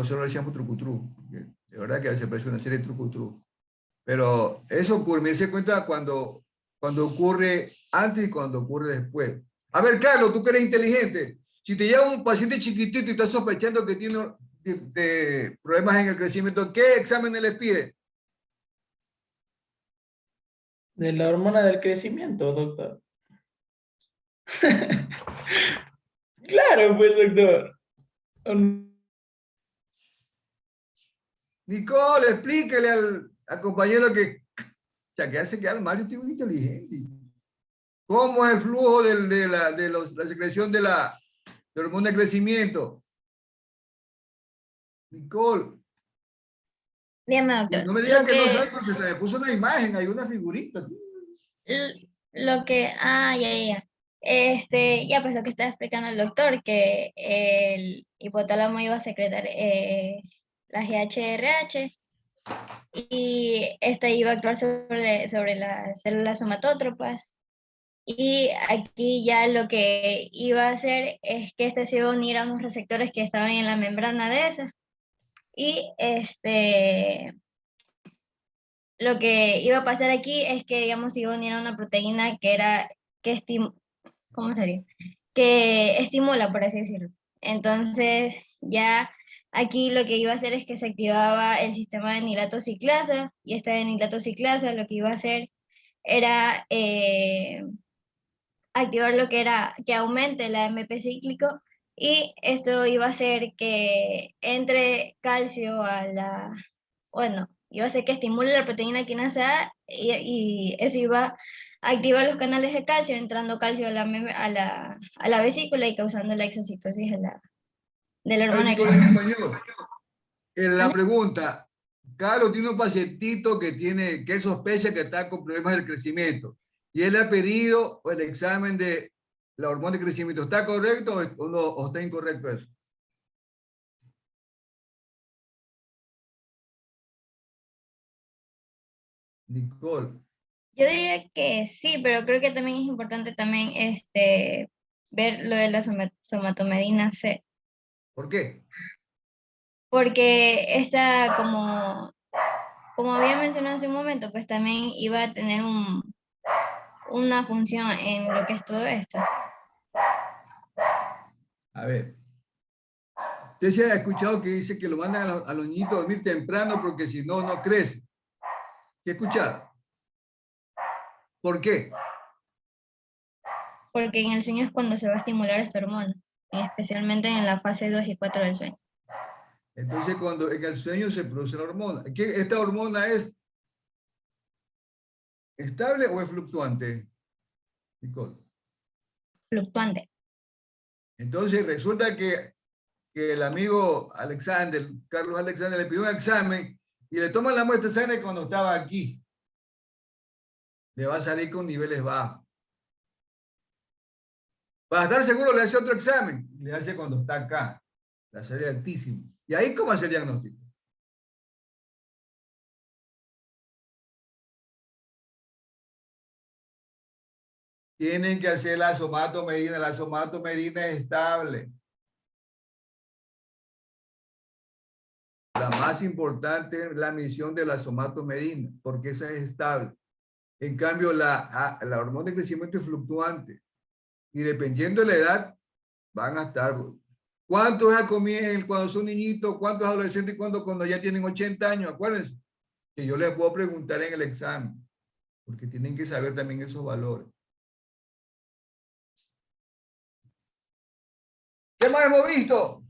le decíamos trucutru, de verdad que se pareció una serie de trucutru. Pero eso ocurre, me se cuenta cuando ocurre antes y cuando ocurre después. A ver, Carlos, tú que eres inteligente, si te llega un paciente chiquitito y estás sospechando que tiene problemas en el crecimiento, ¿qué exámenes le pide? De la hormona del crecimiento, doctor. Claro, pues, doctor. Nicole, explíquele al compañero que hace quedar mal y tipo inteligente. ¿Cómo es el flujo de la secreción de la hormona de crecimiento? Nicole. Dígame, doctor. No me digan que no sabes porque te puso una imagen, hay una figurita. Ya pues lo que estaba explicando el doctor, que el hipotálamo iba a secretar la GHRH y esta iba a actuar sobre las células somatótropas Y aquí ya lo que iba a hacer es que este se iba a unir a unos receptores que estaban en la membrana de esa. Y lo que iba a pasar aquí es que, digamos, iba a unir a una proteína que era, ¿cómo sería? Que estimula, por así decirlo. Entonces, ya aquí lo que iba a hacer es que se activaba el sistema de nilato ciclasa, y esta de nilato ciclasa lo que iba a hacer era activar lo que era que aumente la AMP cíclico, y esto iba a hacer que entre calcio a la, bueno, iba a hacer que estimule la proteína quinasa A, y eso iba a activar los canales de calcio, entrando calcio a la vesícula y causando la exocitosis de la A ver, hormona de Nicolás, crecimiento. compañero, la pregunta, Carlos tiene un pacientito que él sospecha que está con problemas del crecimiento y él le ha pedido el examen de la hormona de crecimiento. ¿Está correcto o, no, o está incorrecto eso? Nicole. Yo diría que sí, pero creo que también es importante también ver lo de la somatomedina C. ¿Por qué? Porque esta, como había mencionado hace un momento, pues también iba a tener una función en lo que es todo esto. A ver. Usted se ha escuchado que dice que lo mandan a los niñitos a dormir temprano porque si no, no crece. ¿Qué he escuchado? ¿Por qué? Porque en el sueño es cuando se va a estimular esta hormona, y especialmente en la fase 2 y 4 del sueño. Entonces, cuando en el sueño se produce la hormona. ¿Esta hormona es estable o es fluctuante, Nicole? Fluctuante. Entonces, resulta que el amigo Carlos Alexander, le pidió un examen y le toman la muestra de sangre cuando estaba aquí. Le va a salir con niveles bajos. Para estar seguro, le hace otro examen. Le hace cuando está acá. La sale altísimo. ¿Y ahí cómo hace el diagnóstico? Tienen que hacer la somatomedina. La somatomedina es estable. La más importante es la misión de la somatomedina, porque esa es estable. En cambio, la hormona de crecimiento es fluctuante. Y dependiendo de la edad, van a estar. ¿Cuántos al comienzo, cuando son niñitos? ¿Cuántos adolescentes? Cuando ya tienen 80 años? Acuérdense que yo les puedo preguntar en el examen, porque tienen que saber también esos valores. ¿Qué más hemos visto?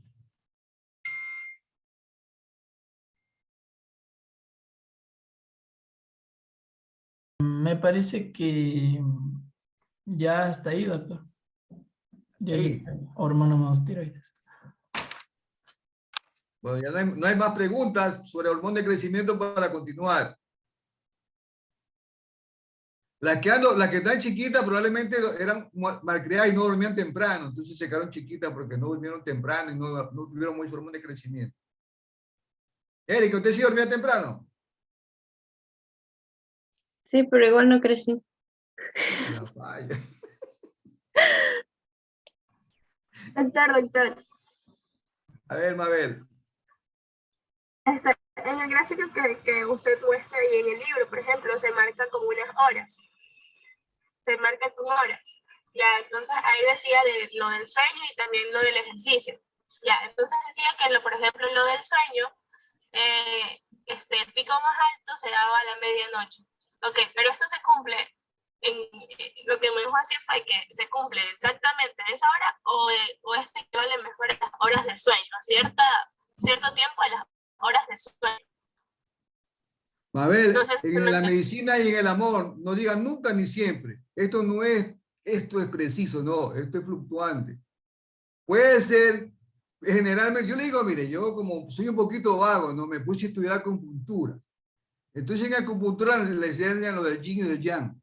Me parece que ya hasta ahí, doctor. Ya hay hormonas más tiroides. Bueno, ya no hay más preguntas sobre hormona de crecimiento para continuar. Las que están chiquitas probablemente eran malcriadas y no dormían temprano, entonces se quedaron chiquitas porque no durmieron temprano y no tuvieron mucho hormona de crecimiento. Erika, ¿usted sí dormía temprano? Sí, pero igual no crecí. La falla. Doctor. A ver, Mabel. En el gráfico que usted muestra y en el libro, por ejemplo, se marca con unas horas. Se marca con horas. Ya, entonces ahí decía de lo del sueño y también lo del ejercicio. Ya, entonces decía que, por ejemplo, lo del sueño, el pico más alto se daba a la medianoche. Ok, pero esto se cumple, lo que me dijo así fue que se cumple exactamente a esa hora o esto equivale mejor a las horas de sueño, cierto tiempo a las horas de sueño. Mabel, No sé si en me la entiende. medicina y en el amor, no digan nunca ni siempre. Esto es preciso, no, esto es fluctuante. Puede ser, generalmente, yo le digo, mire, yo como soy un poquito vago, no me puse a estudiar acupuntura. Entonces en acupuntura les enseñan lo del yin y del yang.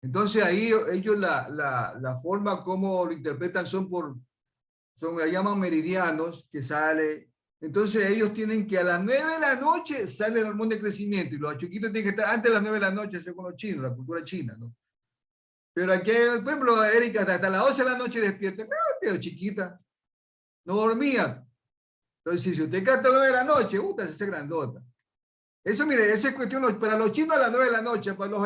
Entonces ahí ellos la forma como lo interpretan la llaman meridianos, que sale. Entonces ellos tienen que a las 9 de la noche sale el hormona de crecimiento y los chiquitos tienen que estar antes de las 9 de la noche, según los chinos, la cultura china, ¿no? Pero aquí, por ejemplo, Erika, hasta las 12 de la noche despierta, pero chiquita, no dormía. Entonces, si usted canta a las 9 de la noche, se hace grandota. Eso, mire, eso es cuestión, para los chinos a las 9 de la noche, para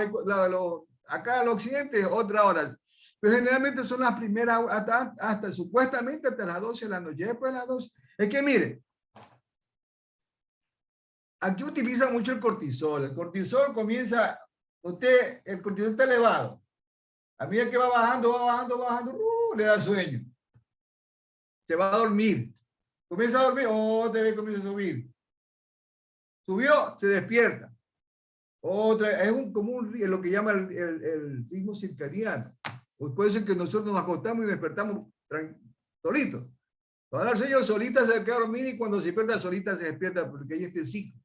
acá al occidente, otra hora. Pero generalmente son las primeras, hasta supuestamente hasta las 12 de la noche. Después de las 12. Es que mire, aquí utiliza mucho el cortisol. El cortisol comienza, el cortisol está elevado. A medida que va bajando, le da sueño. Se va a dormir. Comienza a dormir, otra vez comienza a subir. Subió, se despierta. Otra, es lo que llama el ritmo circadiano. Pues puede ser que nosotros nos acostamos y despertamos solitos. Cuando el sueño solita se queda dormida y cuando se despierta solita se despierta porque hay este ciclo.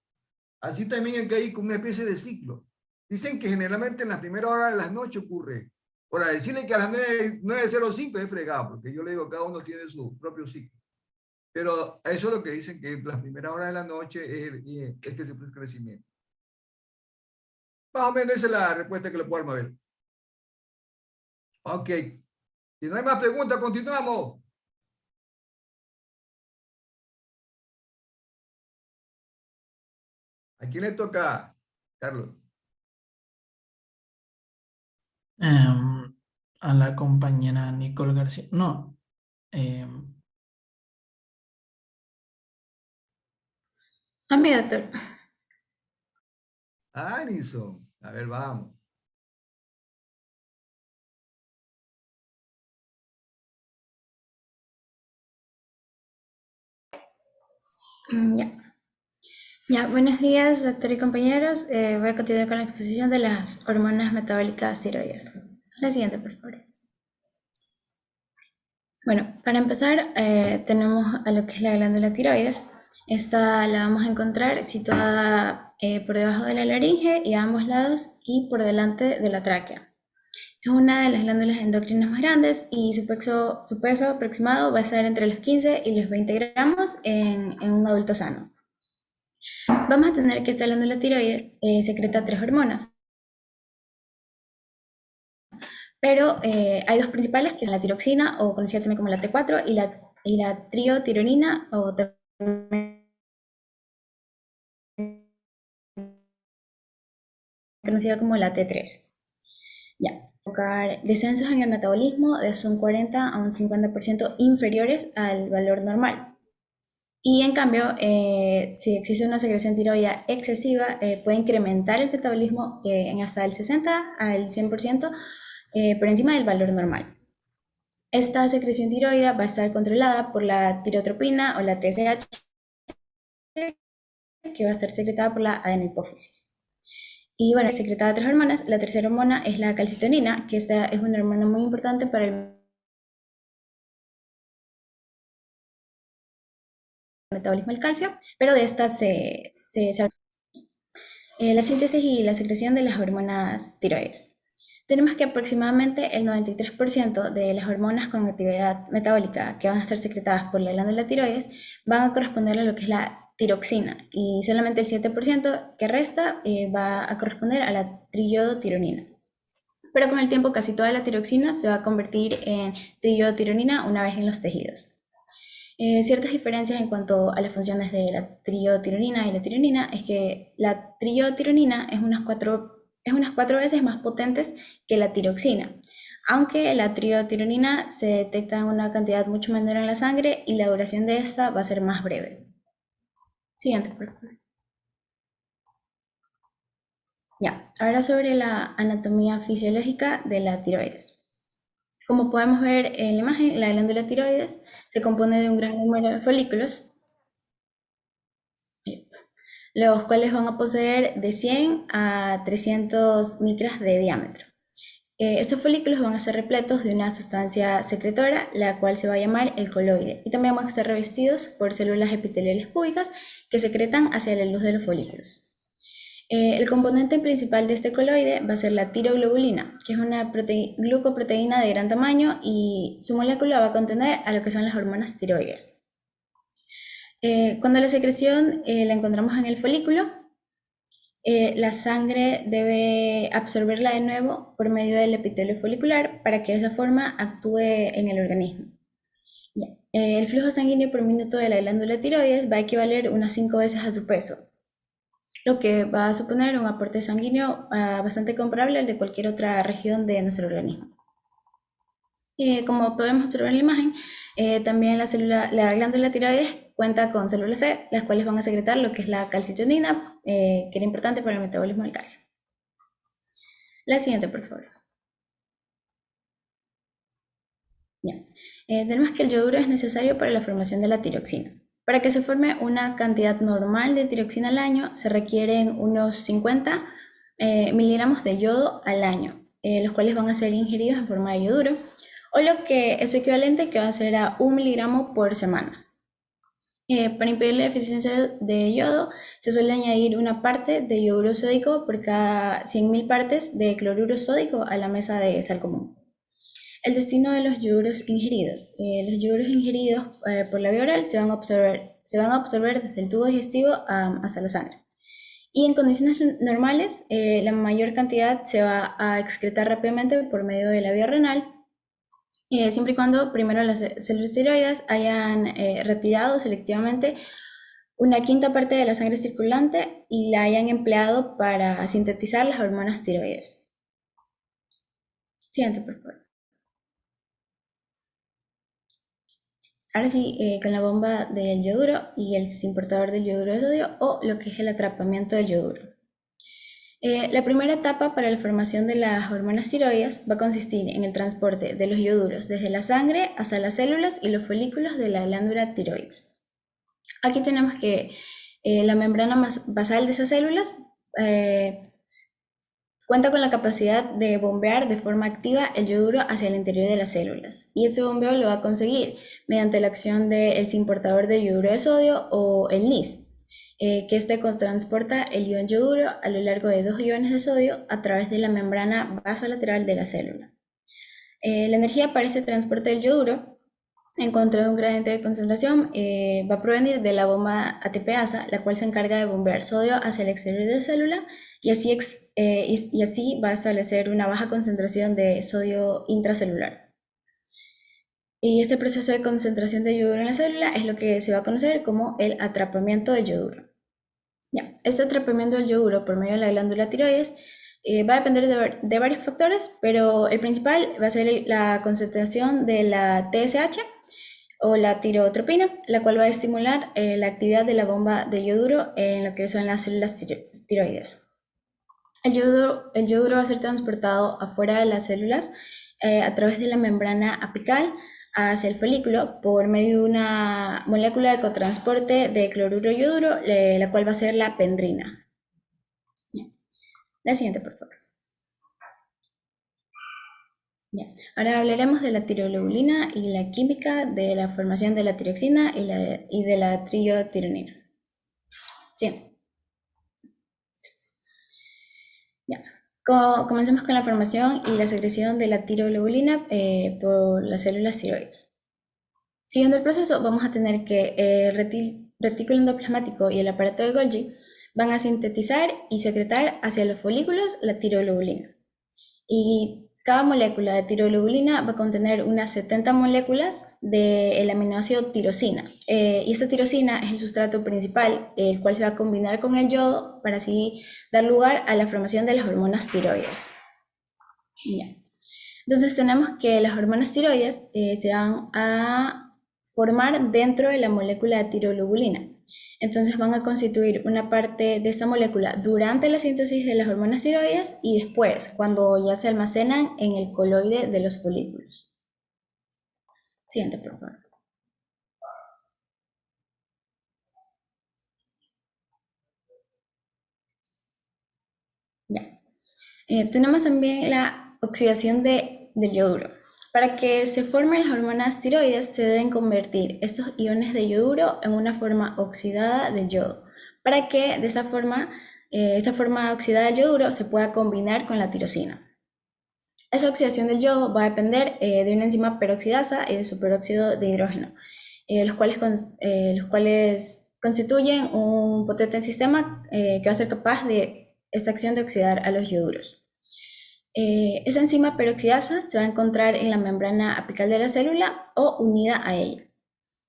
Así también hay que ir con una especie de ciclo. Dicen que generalmente en las primeras horas de la noche ocurre. Ahora, decirle que a las 9:05 es fregado, porque yo le digo, cada uno tiene su propio ciclo. Pero eso es lo que dicen, que las primeras horas de la noche es que se produce crecimiento. Más o menos esa es la respuesta que le puedo dar, ver. Ok. Si no hay más preguntas, continuamos. ¿A quién le toca, Carlos? A la compañera Nicole García. No. A mí, doctor. Alison. A ver, vamos. Ya, buenos días, doctor y compañeros. Voy a continuar con la exposición de las hormonas metabólicas tiroides. La siguiente, por favor. Bueno, para empezar, tenemos a lo que es la glándula tiroides. Esta la vamos a encontrar situada por debajo de la laringe y a ambos lados y por delante de la tráquea. Es una de las glándulas endocrinas más grandes y su peso aproximado va a estar entre los 15 y los 20 gramos en un adulto sano. Vamos a tener que esta glándula tiroides secreta 3 hormonas. Pero hay dos principales, que es la tiroxina, o conocida también como la T4, y la triotironina, o conocida como la T3. Ya. Descensos en el metabolismo de un 40 a un 50% inferiores al valor normal. Y en cambio, si existe una secreción tiroidea excesiva, puede incrementar el metabolismo en hasta el 60 al 100% por encima del valor normal. Esta secreción tiroidea va a estar controlada por la tirotropina o la TSH, que va a ser secretada por la adenopófisis. Y bueno, secretada 3 hormonas. La tercera hormona es la calcitonina, que esta es una hormona muy importante para el metabolismo del calcio, pero de esta la síntesis y la secreción de las hormonas tiroides. Tenemos que aproximadamente el 93% de las hormonas con actividad metabólica que van a ser secretadas por la glándula tiroides van a corresponder a lo que es la tiroxina, y solamente el 7% que resta va a corresponder a la triodotironina. Pero con el tiempo casi toda la tiroxina se va a convertir en triodotironina una vez en los tejidos. Ciertas diferencias en cuanto a las funciones de la triodotironina y la tironina es que la triodotironina es unas 4 veces más potentes que la tiroxina, aunque la triodotironina se detecta en una cantidad mucho menor en la sangre y la duración de esta va a ser más breve. Siguiente, por favor. Ya, ahora sobre la anatomía fisiológica de la tiroides. Como podemos ver en la imagen, la glándula tiroides se compone de un gran número de folículos, los cuales van a poseer de 100 a 300 micras de diámetro. Estos folículos van a ser repletos de una sustancia secretora, la cual se va a llamar el coloide, y también van a estar revestidos por células epiteliales cúbicas que secretan hacia la luz de los folículos. El componente principal de este coloide va a ser la tiroglobulina, que es una glucoproteína de gran tamaño, y su molécula va a contener a lo que son las hormonas tiroides. Cuando la secreción la encontramos en el folículo, la sangre debe absorberla de nuevo por medio del epitelio folicular para que de esa forma actúe en el organismo. Ya. El flujo sanguíneo por minuto de la glándula tiroides va a equivaler unas 5 veces a su peso, lo que va a suponer un aporte sanguíneo bastante comparable al de cualquier otra región de nuestro organismo. Como podemos observar en la imagen, también la glándula tiroides cuenta con células C, las cuales van a secretar lo que es la calcitonina, que era importante para el metabolismo del calcio. La siguiente, por favor. Bien. Tenemos que el yoduro es necesario para la formación de la tiroxina. Para que se forme una cantidad normal de tiroxina al año, se requieren unos 50 miligramos de yodo al año, los cuales van a ser ingeridos en forma de yoduro, o lo que es su equivalente, que va a ser a 1 miligramo por semana. Para impedir la deficiencia de yodo, se suele añadir una parte de yoduro sódico por cada 100.000 partes de cloruro sódico a la mesa de sal común. El destino de los yoduros ingeridos. Los yoduros ingeridos por la vía oral se van a absorber desde el tubo digestivo hasta la sangre. Y en condiciones normales, la mayor cantidad se va a excretar rápidamente por medio de la vía renal, siempre y cuando primero las células tiroides hayan retirado selectivamente una quinta parte de la sangre circulante y la hayan empleado para sintetizar las hormonas tiroides. Siguiente, por favor. Ahora sí, con la bomba del yoduro y el importador del yoduro de sodio, o lo que es el atrapamiento del yoduro. La primera etapa para la formación de las hormonas tiroides va a consistir en el transporte de los yoduros desde la sangre hasta las células y los folículos de la glándula tiroides. Aquí tenemos que la membrana basal de esas células cuenta con la capacidad de bombear de forma activa el yoduro hacia el interior de las células. Y este bombeo lo va a conseguir mediante la acción del importador de yoduro de sodio, o el NIS, que este transporta el ion yoduro a lo largo de 2 iones de sodio a través de la membrana basolateral de la célula. La energía para este transporte del yoduro en contra de un gradiente de concentración va a provenir de la bomba ATPasa, la cual se encarga de bombear sodio hacia el exterior de la célula y así va a establecer una baja concentración de sodio intracelular. Y este proceso de concentración de yoduro en la célula es lo que se va a conocer como el atrapamiento del yoduro. Ya. Este atrapamiento del yoduro por medio de la glándula tiroides va a depender de varios factores, pero el principal va a ser la concentración de la TSH o la tirotropina, la cual va a estimular la actividad de la bomba de yoduro en lo que son las células tiroides. El yoduro va a ser transportado afuera de las células a través de la membrana apical hacia el folículo por medio de una molécula de cotransporte de cloruro yoduro, la cual va a ser la pendrina. Bien. La siguiente, por favor. Bien. Ahora hablaremos de la tiroglobulina y la química de la formación de la tiroxina y de la triotironina. Siguiente. Ya. Comencemos con la formación y la secreción de la tiroglobulina por las células tiroides. Siguiendo el proceso, vamos a tener que el retículo endoplasmático y el aparato de Golgi van a sintetizar y secretar hacia los folículos la tiroglobulina. Y cada molécula de tiroglobulina va a contener unas 70 moléculas del aminoácido tirosina. Y esta tirosina es el sustrato principal, el cual se va a combinar con el yodo para así dar lugar a la formación de las hormonas tiroides. Bien. Entonces tenemos que las hormonas tiroides se van a formar dentro de la molécula de tiroglobulina. Entonces van a constituir una parte de esta molécula durante la síntesis de las hormonas tiroides y después, cuando ya se almacenan en el coloide de los folículos. Siguiente, por favor. Ya. Tenemos también la oxidación del yoduro. Para que se formen las hormonas tiroides se deben convertir estos iones de yoduro en una forma oxidada de yodo, para que de esa forma, esta forma oxidada del yoduro se pueda combinar con la tirosina. Esa oxidación del yodo va a depender de una enzima peroxidasa y de su peróxido de hidrógeno, los cuales constituyen un potente sistema que va a ser capaz de esta acción de oxidar a los ioduros. Esa enzima peroxidasa se va a encontrar en la membrana apical de la célula o unida a ella.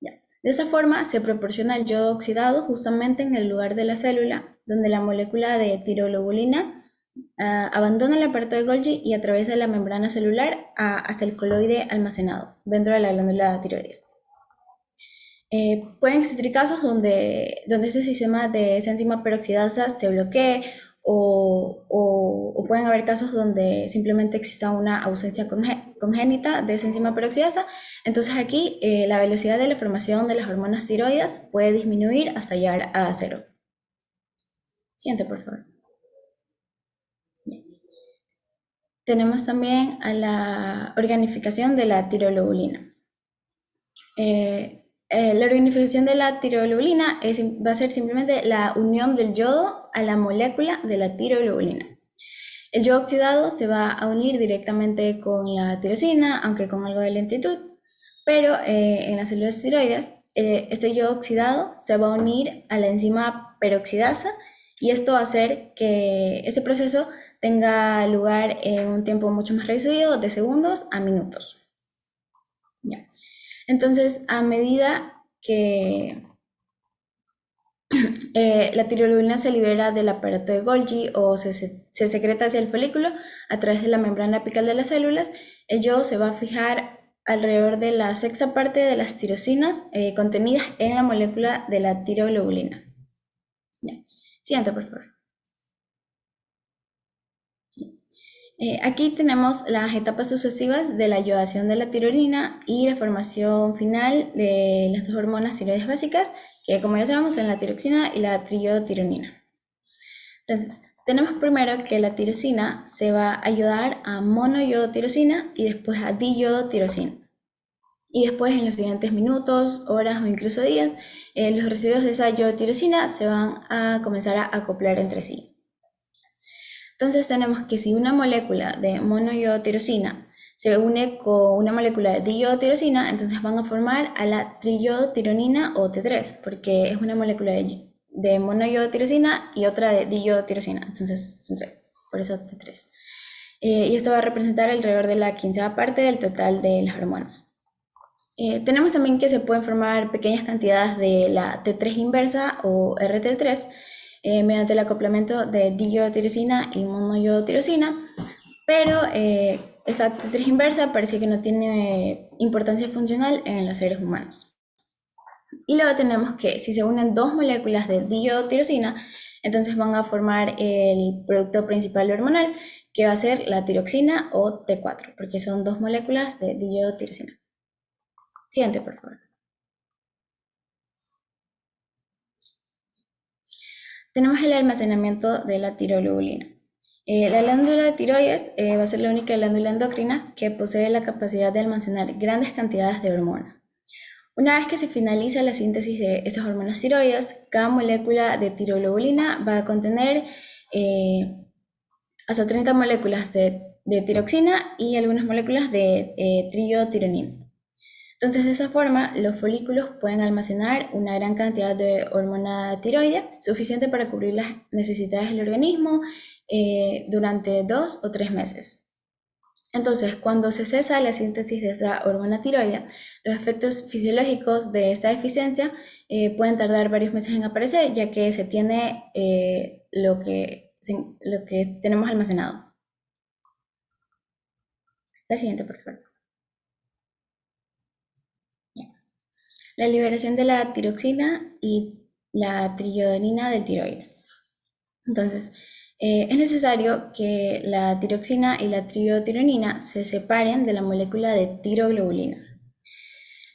De esa forma se proporciona el yodo oxidado justamente en el lugar de la célula, donde la molécula de tiroglobulina abandona el aparato de Golgi y atraviesa la membrana celular hasta el coloide almacenado dentro de la glándula tiroides. Pueden existir casos donde ese sistema de esa enzima peroxidasa se bloquee o pueden haber casos donde simplemente exista una ausencia congénita de esa enzima peroxidasa. Entonces aquí la velocidad de la formación de las hormonas tiroides puede disminuir hasta llegar a 0. Siguiente, por favor. Bien. Tenemos también a la organificación de la tiroglobulina. La organificación de la tiroglobulina va a ser simplemente la unión del yodo a la molécula de la tiroglobulina. El yodo oxidado se va a unir directamente con la tirosina, aunque con algo de lentitud, pero en las células tiroides, este yodo oxidado se va a unir a la enzima peroxidasa y esto va a hacer que este proceso tenga lugar en un tiempo mucho más reducido, de segundos a minutos. Ya. Entonces, a medida que la tiroglobulina se libera del aparato de Golgi o se secreta hacia el folículo a través de la membrana apical de las células, el yodo se va a fijar alrededor de la sexta parte de las tirosinas contenidas en la molécula de la tiroglobulina. Ya. Siguiente, por favor. Aquí tenemos las etapas sucesivas de la iodación de la tirolina y la formación final de las dos hormonas tiroides básicas, que como ya sabemos son la tiroxina y la triiodotironina. Entonces, tenemos primero que la tirosina se va a ayudar a monoiodotirosina y después a diiodotirosina. Y después en los siguientes minutos, horas o incluso días, los residuos de esa iodotirosina se van a comenzar a acoplar entre sí. Entonces tenemos que si una molécula de monoiodotirosina se une con una molécula de diiodotirosina, entonces van a formar a la triiodotironina o T3, porque es una molécula de monoiodotirosina y otra de diiodotirosina, entonces son 3, por eso T3. Y esto va a representar alrededor de la 15ª parte del total de las hormonas. Tenemos también que se pueden formar pequeñas cantidades de la T3 inversa o RT3, mediante el acoplamiento de diiodotirosina y monoiodotirosina, pero esta T3 inversa parece que no tiene importancia funcional en los seres humanos. Y luego tenemos que si se unen dos moléculas de diiodotirosina, entonces van a formar el producto principal hormonal, que va a ser la tiroxina o T4, porque son dos moléculas de diiodotirosina. Siguiente, por favor. Tenemos el almacenamiento de la tiroglobulina. La glándula de tiroides va a ser la única glándula endocrina que posee la capacidad de almacenar grandes cantidades de hormona. Una vez que se finaliza la síntesis de estas hormonas tiroides, cada molécula de tiroglobulina va a contener hasta 30 moléculas de tiroxina y algunas moléculas de triiodotironina. Entonces, de esa forma, los folículos pueden almacenar una gran cantidad de hormona tiroide, suficiente para cubrir las necesidades del organismo durante 2 o 3 meses. Entonces, cuando se cesa la síntesis de esa hormona tiroide, los efectos fisiológicos de esta deficiencia pueden tardar varios meses en aparecer, ya que se tiene lo que tenemos almacenado. La siguiente, por favor. La liberación de la tiroxina y la triiodonina del tiroides. Entonces, es necesario que la tiroxina y la triiodotironina se separen de la molécula de tiroglobulina.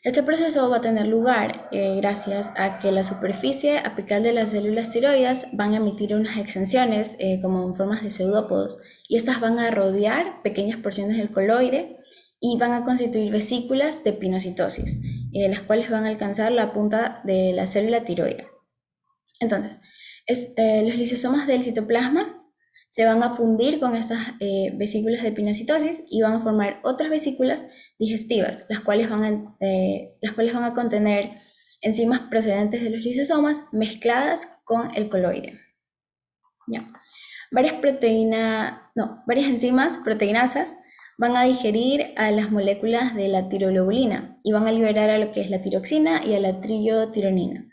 Este proceso va a tener lugar gracias a que la superficie apical de las células tiroides van a emitir unas extensiones como en formas de pseudópodos, y estas van a rodear pequeñas porciones del coloide y van a constituir vesículas de pinocitosis, las cuales van a alcanzar la punta de la célula tiroidea. Entonces, los lisosomas del citoplasma se van a fundir con estas vesículas de pinocitosis y van a formar otras vesículas digestivas, las cuales van a contener enzimas procedentes de los lisosomas mezcladas con el coloide. Ya. varias enzimas proteinasas van a digerir a las moléculas de la tiroglobulina y van a liberar a lo que es la tiroxina y a la triotironina,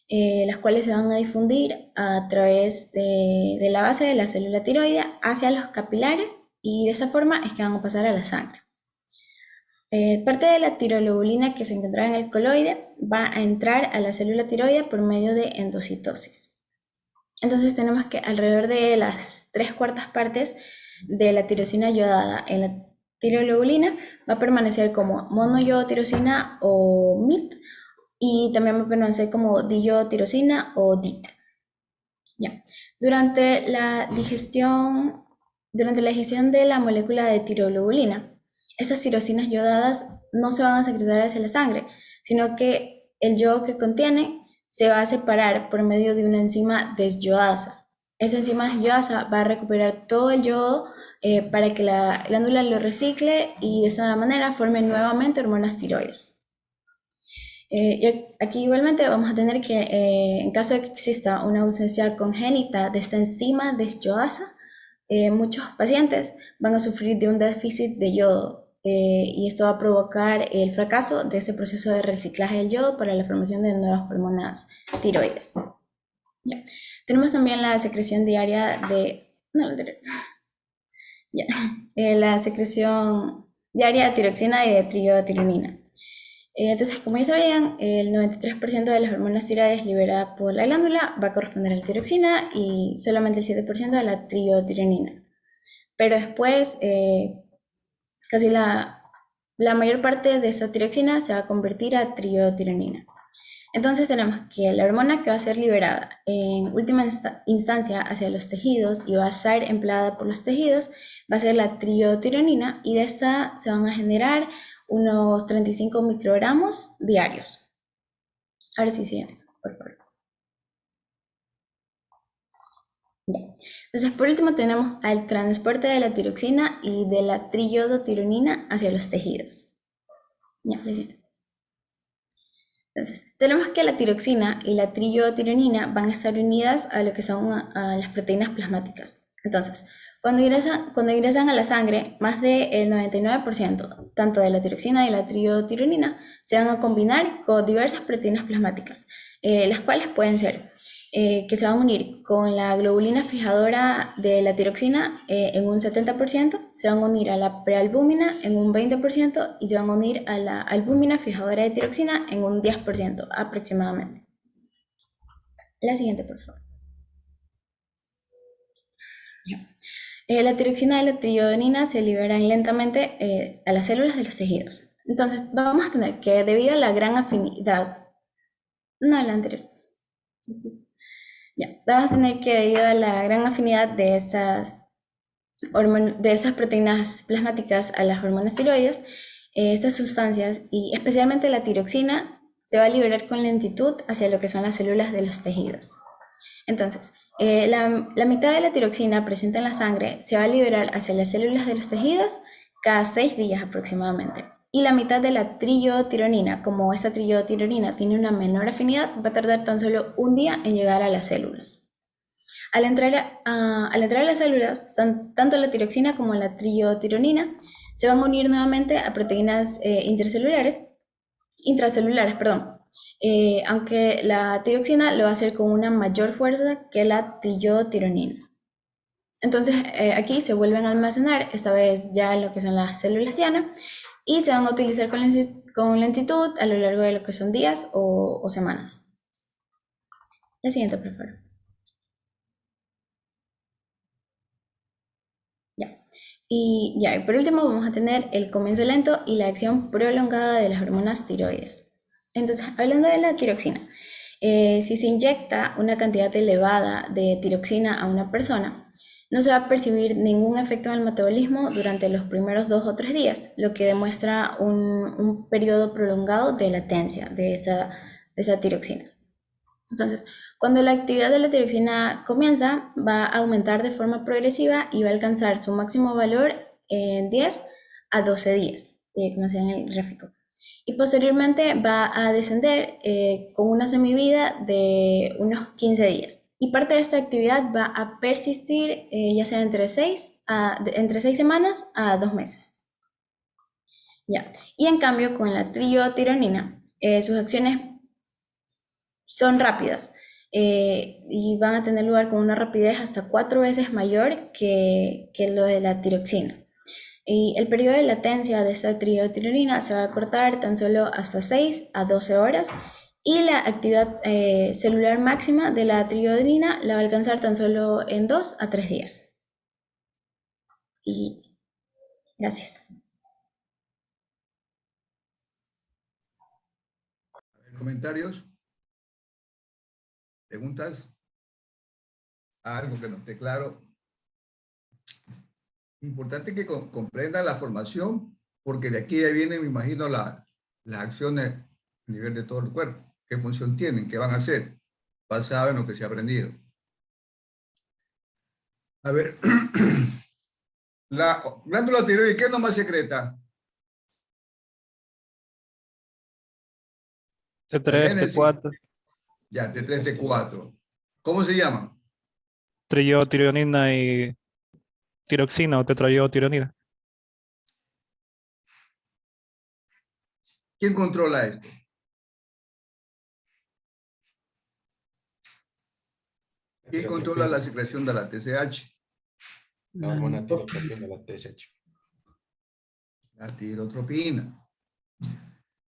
las cuales se van a difundir a través de la base de la célula tiroide hacia los capilares y de esa forma es que van a pasar a la sangre. Parte de la tiroglobulina que se encontraba en el coloide va a entrar a la célula tiroide por medio de endocitosis. Entonces tenemos que alrededor de las 3/4 partes de la tirosina yodada en la tiroglobulina va a permanecer como monoyodotirosina o MIT y también va a permanecer como diyodotirosina o DIT. Ya. Durante la digestión de la molécula de tiroglobulina, esas tirosinas yodadas no se van a secretar hacia la sangre, sino que el yodo que contiene se va a separar por medio de una enzima desyodasa. Esa enzima desyodasa va a recuperar todo el yodo para que la glándula lo recicle y de esa manera forme nuevamente hormonas tiroides. Y aquí igualmente vamos a tener que, en caso de que exista una ausencia congénita de esta enzima desyodasa, muchos pacientes van a sufrir de un déficit de yodo y esto va a provocar el fracaso de este proceso de reciclaje del yodo para la formación de nuevas hormonas tiroides. Ya. Tenemos también la secreción diaria de... la secreción diaria de tiroxina y de triotironina. Entonces, como ya sabían, el 93% de las hormonas tiroides liberadas por la glándula va a corresponder a la tiroxina y solamente el 7% a la triotironina. Pero después, casi la mayor parte de esa tiroxina se va a convertir a triotironina. Entonces tenemos que la hormona que va a ser liberada en última instancia hacia los tejidos y va a ser empleada por los tejidos va a ser la triotironina y de esta se van a generar unos 35 microgramos diarios. Ahora sí, siguiente, por favor. Ya. Entonces, por último tenemos al transporte de la tiroxina y de la triiodotironina hacia los tejidos. Ya, siguiente. Entonces, tenemos que la tiroxina y la triiodotironina van a estar unidas a lo que son a las proteínas plasmáticas. Entonces, cuando ingresan a la sangre, más del 99%, tanto de la tiroxina y la triotironina, se van a combinar con diversas proteínas plasmáticas, las cuales pueden ser que se van a unir con la globulina fijadora de la tiroxina en un 70%, se van a unir a la prealbúmina en un 20% y se van a unir a la albúmina fijadora de tiroxina en un 10% aproximadamente. La siguiente, por favor. La tiroxina y la triiodotironina se liberan lentamente a las células de los tejidos. Entonces, vamos a tener que debido a la gran afinidad, no la anterior, ya, vamos a tener que debido a la gran afinidad de esas proteínas plasmáticas a las hormonas tiroides, estas sustancias y especialmente la tiroxina se va a liberar con lentitud hacia lo que son las células de los tejidos. Entonces, la mitad de la tiroxina presente en la sangre se va a liberar hacia las células de los tejidos cada 6 días aproximadamente. Y la mitad de la triotironina, como esta triotironina tiene una menor afinidad, va a tardar tan solo un día en llegar a las células. Al entrar a las células, tanto la tiroxina como la triotironina se van a unir nuevamente a proteínas intracelulares, aunque la tiroxina lo va a hacer con una mayor fuerza que la triotironina. Entonces aquí se vuelven a almacenar, esta vez ya en lo que son las células diana, y se van a utilizar con lentitud a lo largo de lo que son días o semanas. La siguiente, por favor. Y por último vamos a tener el comienzo lento y la acción prolongada de las hormonas tiroides. Entonces, hablando de la tiroxina, si se inyecta una cantidad elevada de tiroxina a una persona, no se va a percibir ningún efecto en el metabolismo durante los primeros 2 o 3 días, lo que demuestra un periodo prolongado de latencia de esa tiroxina. Entonces, cuando la actividad de la tiroxina comienza, va a aumentar de forma progresiva y va a alcanzar su máximo valor en 10 a 12 días, como se ve en el gráfico. Y posteriormente va a descender con una semivida de unos 15 días. y parte de esta actividad va a persistir ya sea entre 6 semanas a 2 meses. Ya. Y en cambio con la triotironina, sus acciones son rápidas y van a tener lugar con una rapidez hasta 4 veces mayor que lo de la tiroxina. Y el periodo de latencia de esta triotironina se va a acortar tan solo hasta 6 a 12 horas y la actividad celular máxima de la triotironina la va a alcanzar tan solo en 2 a 3 días. Y gracias. ¿Comentarios? ¿Preguntas? Algo que no esté claro. Importante que comprendan la formación, porque de aquí ya viene, me imagino, las acciones a nivel de todo el cuerpo. ¿Qué función tienen? ¿Qué van a hacer? Basado en lo que se ha aprendido. A ver, la glándula tiroides, ¿qué nomás secreta? T3, T4. Ya, T3, T4. ¿Cómo se llama? Triotironina y tiroxina o tetraiotironina. ¿Quién controla esto? ¿Quién controla la secreción de la TSH? La hormona tirotropina, la TSH. La tirotropina.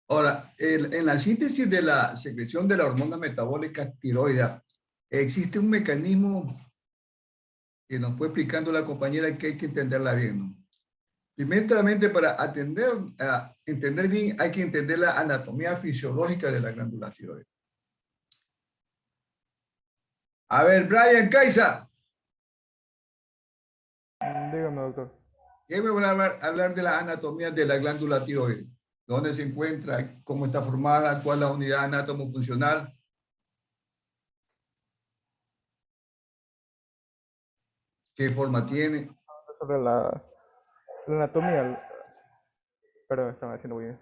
Ahora, en la síntesis de la secreción de la hormona metabólica tiroidea, existe un mecanismo que nos fue explicando la compañera que hay que entenderla bien, ¿no? Primeramente, para entender bien, hay que entender la anatomía fisiológica de la glándula tiroides. A ver, Brian Caiza. Dígame, doctor. ¿Qué me van a hablar de la anatomía de la glándula tiroides? ¿Dónde se encuentra? ¿Cómo está formada? ¿Cuál es la unidad anátomo-funcional? ¿Qué forma tiene? Sobre la anatomía, perdón, estaba haciendo muy bien.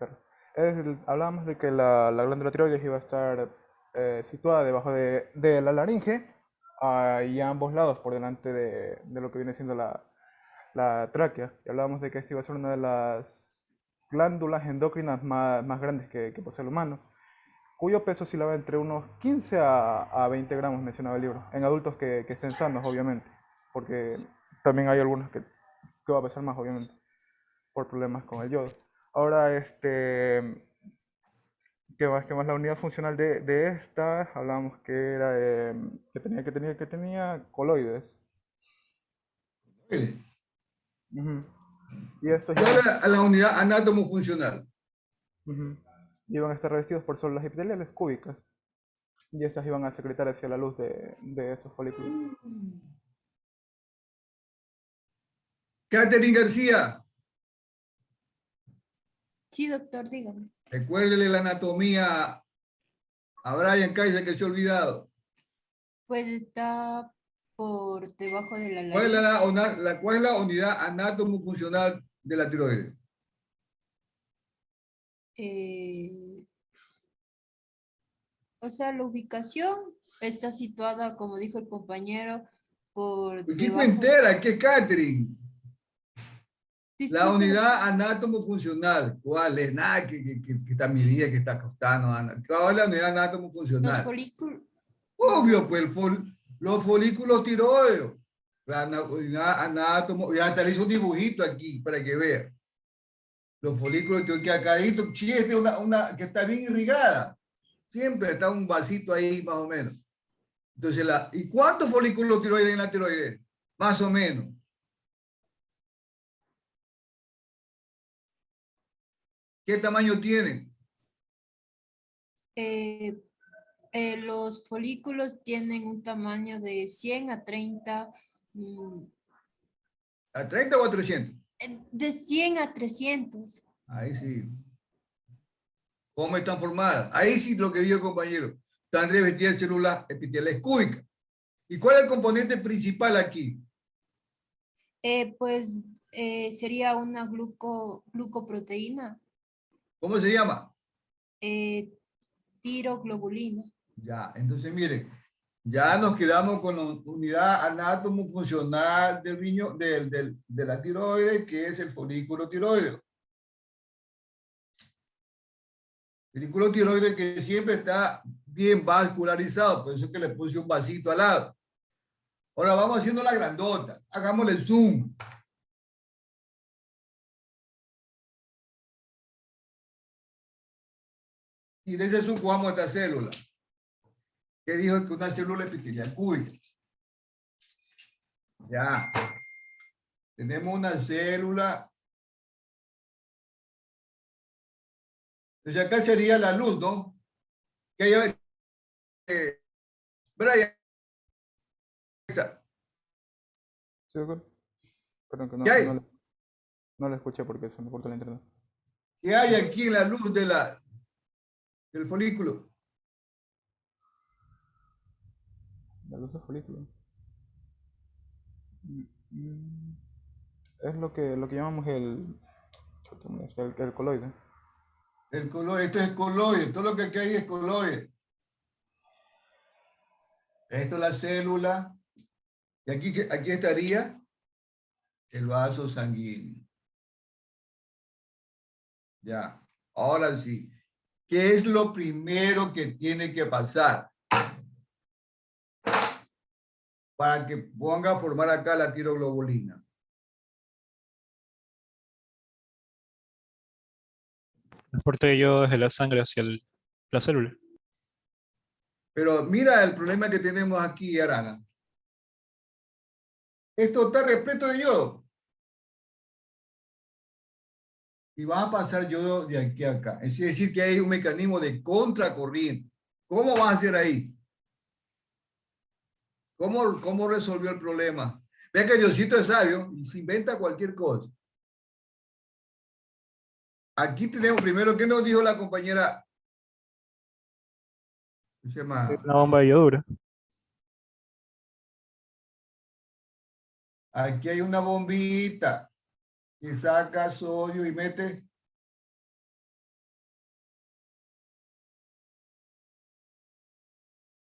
Hablábamos de que la glándula tiroides iba a estar situada debajo de la laringe y a ambos lados por delante de lo que viene siendo la tráquea. Y hablábamos de que esta iba a ser una de las glándulas endocrinas más grandes que posee el humano, cuyo peso oscilaba entre unos 15 a 20 gramos, mencionaba el libro, en adultos que estén sanos, obviamente, porque también hay algunos que va a pesar más, obviamente, por problemas con el yodo. Ahora, ¿qué más? La unidad funcional de esta, hablábamos que era, que tenía coloides. Y estos a la unidad anátomo-funcional. Iban a estar revestidos por células epiteliales cúbicas. Y estas iban a secretar hacia la luz de estos folículos. Catherine García. Sí, doctor, dígame. Recuérdele la anatomía a Brian Kaiser que se ha olvidado. Pues está por debajo de la ¿Cuál laringe. ¿Cuál es la unidad anátomo-funcional de la tiroides? O sea, la ubicación está situada, como dijo el compañero, por ¿Qué debajo. entera? ¿Qué Catherine? La Disculpe. unidad anátomo-funcional. ¿Cuál es? Nada que está midida, que está costando. ¿Cuál es la unidad Los anátomo-funcional? folículos. Obvio, pues los folículos tiroideos. La unidad anátomo. Ya hasta le hizo un dibujito aquí para que vea. Los folículos que acá sí, es de una que está bien irrigada. Siempre está un vasito ahí, más o menos. Entonces, ¿y cuántos folículos tiroides hay en la tiroides? Más o menos. ¿Qué tamaño tienen? Los folículos tienen un tamaño de 100 a 30. ¿A 30 o a 300? De 100 a 300. Ahí sí. ¿Cómo están formadas? Ahí sí lo que dijo el compañero. Están revestidas de células epiteliales cúbicas. ¿Y cuál es el componente principal aquí? Sería una glucoproteína. ¿Cómo se llama? Tiroglobulina. Ya, entonces miren, Ya nos quedamos con la unidad anátomo-funcional del riñón, de la tiroides, que es el folículo tiroideo. Folículo tiroideo que siempre está bien vascularizado, por eso es que le puse un vasito al lado. Ahora vamos haciendo la grandota. Hagámosle el zoom. Y de ese zoom jugamos esta célula. Que dijo que una célula epitelial cúbica. Ya. Tenemos una célula. Entonces acá sería la luz, ¿no? Que hay, Brian. Esa. Sí, doctor. Perdón, que ¿Qué hay? no la escuché porque se me cortó la internet. ¿Qué hay aquí en la luz del folículo? La luz del folículo. Es lo que llamamos el coloide. El coloide, esto es coloide, todo lo que aquí hay es coloide. Esto es la célula. Y aquí estaría el vaso sanguíneo. Ya, ahora sí. ¿Qué es lo primero que tiene que pasar para que ponga a formar acá la tiroglobulina? Transporte de yodo desde la sangre hacia la célula. Pero mira el problema que tenemos aquí, Arana. Esto está repleto de yodo. Y va a pasar yodo de aquí a acá. Es decir, que hay un mecanismo de contracorriente. ¿Cómo va a hacer ahí? ¿Cómo resolvió el problema? Vea que Diosito es sabio y se inventa cualquier cosa. Aquí tenemos primero, ¿qué nos dijo la compañera? ¿Qué se llama? Una bomba de yodura. Aquí hay una bombita que saca sodio y mete.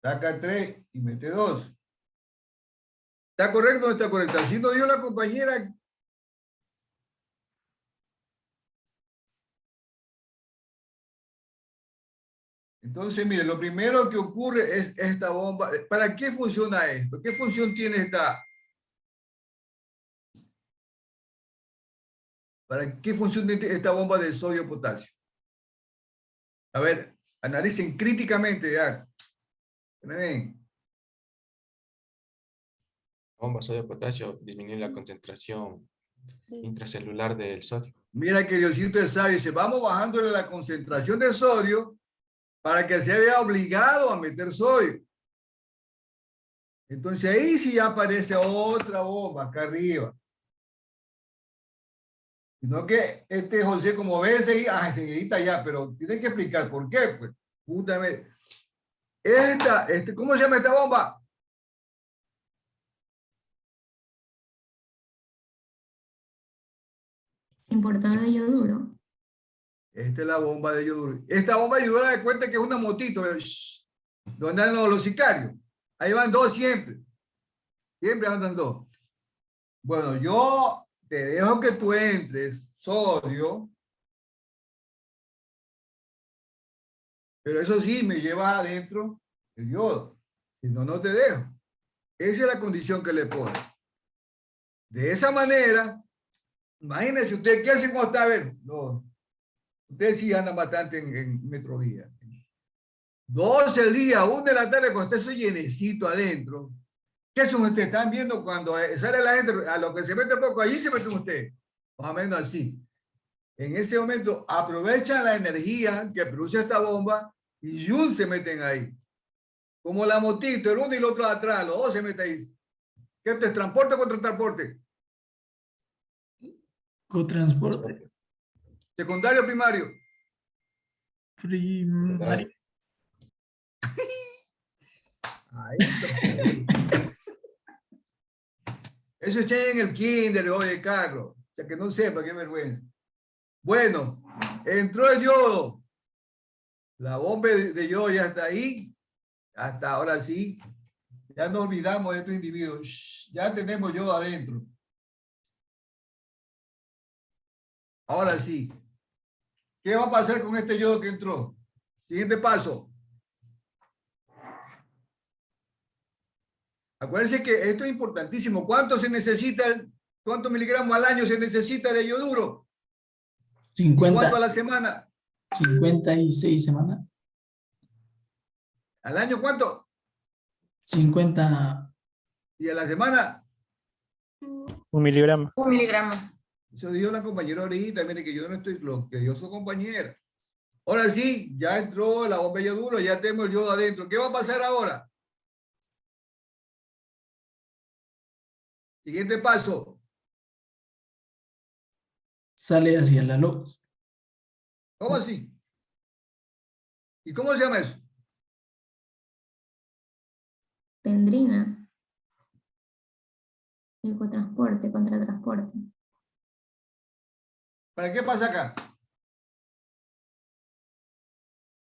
Saca 3 y mete 2. ¿Está correcto o no está correcto? Así nos dio la compañera. Entonces, mire, lo primero que ocurre es esta bomba. ¿Para qué funciona esto? ¿Qué función tiene esta? ¿Para qué función tiene esta bomba de sodio-potasio? A ver, analicen críticamente ya. ¿Ven? Bomba sodio-potasio disminuye la concentración intracelular del sodio. Mira que Diosito es sabio. Dice, vamos bajándole la concentración de sodio para que se vea obligado a meter sodio. Entonces ahí sí ya aparece otra bomba acá arriba. Sino que José, como ves ahí, enseguida ya, pero tienen que explicar por qué, pues. Justamente. ¿Cómo se llama esta bomba? Importador de yoduro. Esta es la bomba de yoduro. Esta bomba de yoduro, de cuenta que es una motito, donde andan los sicarios. Ahí van 2 siempre. Siempre andan 2. Bueno, yo te dejo que tú entres sodio, pero eso sí, me llevas adentro el yodo. Si no, no te dejo. Esa es la condición que le pone. De esa manera, imagínense usted, ¿qué hace cuando está a ver? No, ustedes sí andan bastante en Metrovía. 12 el día, 1 de la tarde, cuando está eso llenecito adentro. ¿Qué hacen ustedes? Están viendo cuando sale la gente, a lo que se mete poco, allí se meten ustedes. Más o menos así. En ese momento aprovechan la energía que produce esta bomba y se meten ahí. Como la motito, el uno y el otro atrás, los 2 se meten ahí. ¿Qué esto es transporte contra transporte? Cotransporte. ¿Secundario o primario? Primario. Eso está en el kinder, oye, Carlos. O sea, que no sepa, qué vergüenza. Bueno, entró el yodo. La bomba de yodo ya está ahí. Hasta ahora sí. Ya nos olvidamos de estos individuos. Shh, ya tenemos yodo adentro. Ahora sí. ¿Qué va a pasar con este yodo que entró? Siguiente paso. Acuérdense que esto es importantísimo. ¿Cuánto se necesita? ¿Cuántos miligramos al año se necesita de yoduro? 50. ¿Cuánto a la semana? 56 semanas. ¿Al año cuánto? 50. ¿Y a la semana? 1 miligramo. 1 miligramo. Eso dijo la compañera ahorita. Mire que yo no estoy, lo que yo soy compañera. Ahora sí, ya entró la bomba de yoduro, ya tenemos el yodo adentro. ¿Qué va a pasar ahora? Siguiente paso. Sale hacia la luz. ¿Cómo así? ¿Y cómo se llama eso? Pendrina. Ecotransporte, contratransporte. ¿Para qué pasa acá?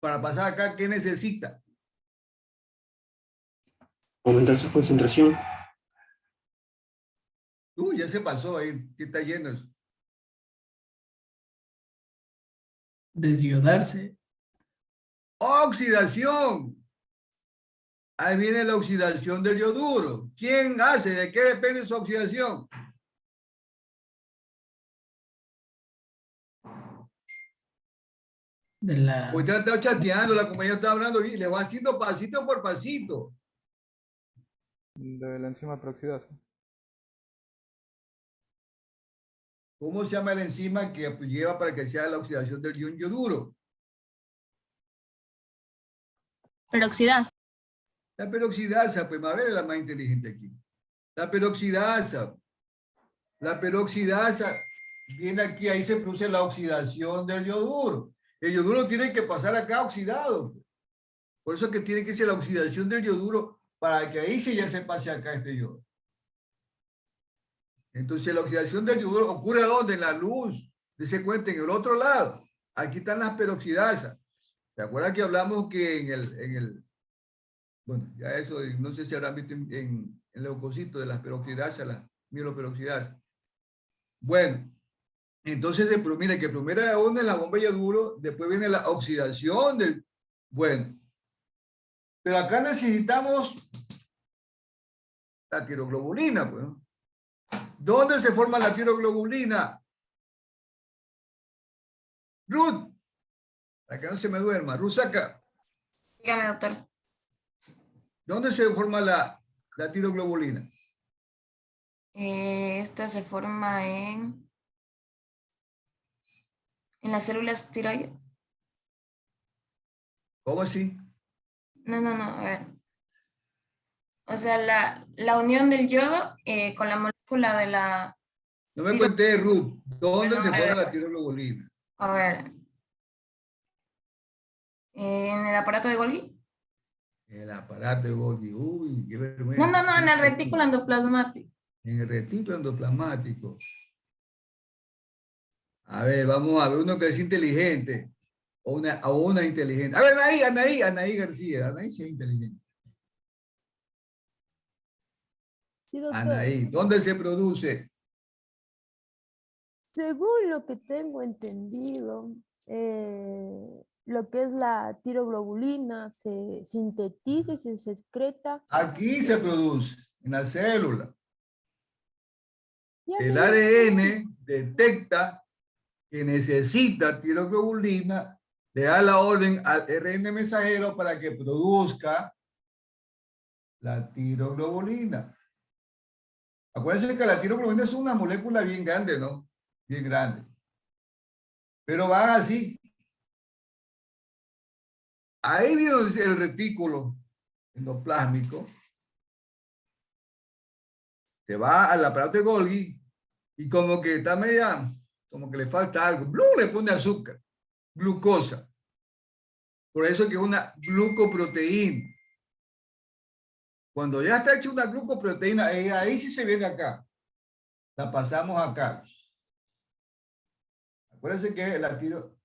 Para pasar acá, ¿qué necesita? Aumentar su concentración. Ya se pasó ahí. ¿Qué está yendo eso? Desyodarse. Oxidación. Ahí viene la oxidación del yoduro. ¿Quién hace? ¿De qué depende su oxidación? De las... Pues ya está chateando, la compañera está hablando y le va haciendo pasito por pasito. De la enzima peroxidasa. ¿Cómo se llama la enzima que lleva para que sea la oxidación del ion yoduro? Peroxidasa. La peroxidasa, pues a ver, la más inteligente aquí. La peroxidasa. La peroxidasa viene aquí, ahí se produce la oxidación del yoduro. El yoduro tiene que pasar acá oxidado. Por eso es que tiene que ser la oxidación del yoduro para que ahí sí ya se pase acá este yodo. Entonces la oxidación del yoduro ocurre ¿dónde? En la luz. Dese cuenta, en el otro lado. Aquí están las peroxidasas. ¿Se acuerdan que hablamos que en el bueno, ya eso, no sé si habrán visto en el leucocito de las peroxidasas, las mieloperoxidasas. Bueno, entonces, mira que primero una es la bomba de yoduro, después viene la oxidación del... Bueno, pero acá necesitamos la tiroglobulina, pues, ¿no? ¿Dónde se forma la tiroglobulina? Ruth, para que no se me duerma. Ruth, saca. Dígame, doctor. ¿Dónde se forma la tiroglobulina? Esta se forma en las células tiroides. ¿Cómo así? No, a ver. O sea, la unión del yodo con la molécula de la... No me cuente, Ruth. ¿Dónde se Bueno, forma la tiroglobulina? A ver. ¿En el aparato de Golgi? El aparato de Golgi. Uy, qué vergüenza. No, en el retículo endoplasmático. En el retículo endoplasmático. A ver, vamos a ver uno que es inteligente. O una inteligente. A ver, Anaí García. Anaí sí es inteligente. Sí, doctor. Anaí, ¿dónde se produce? Según lo que tengo entendido, lo que es la tiroglobulina se sintetiza y se secreta. Aquí se produce, en la célula. Ya El me ADN detecta que necesita tiroglobulina, le da la orden al RN mensajero para que produzca la tiroglobulina. Acuérdense que la tiroglobulina es una molécula bien grande, ¿no? Bien grande. Pero van así. Ahí viene el retículo endoplásmico. Se va al aparato de Golgi y como que está media, como que le falta algo. ¡Blum! Le pone azúcar, glucosa. Por eso es que es una glucoproteína. Cuando ya está hecha una glucoproteína, ahí sí se viene acá. La pasamos acá. Acuérdense que la tiro...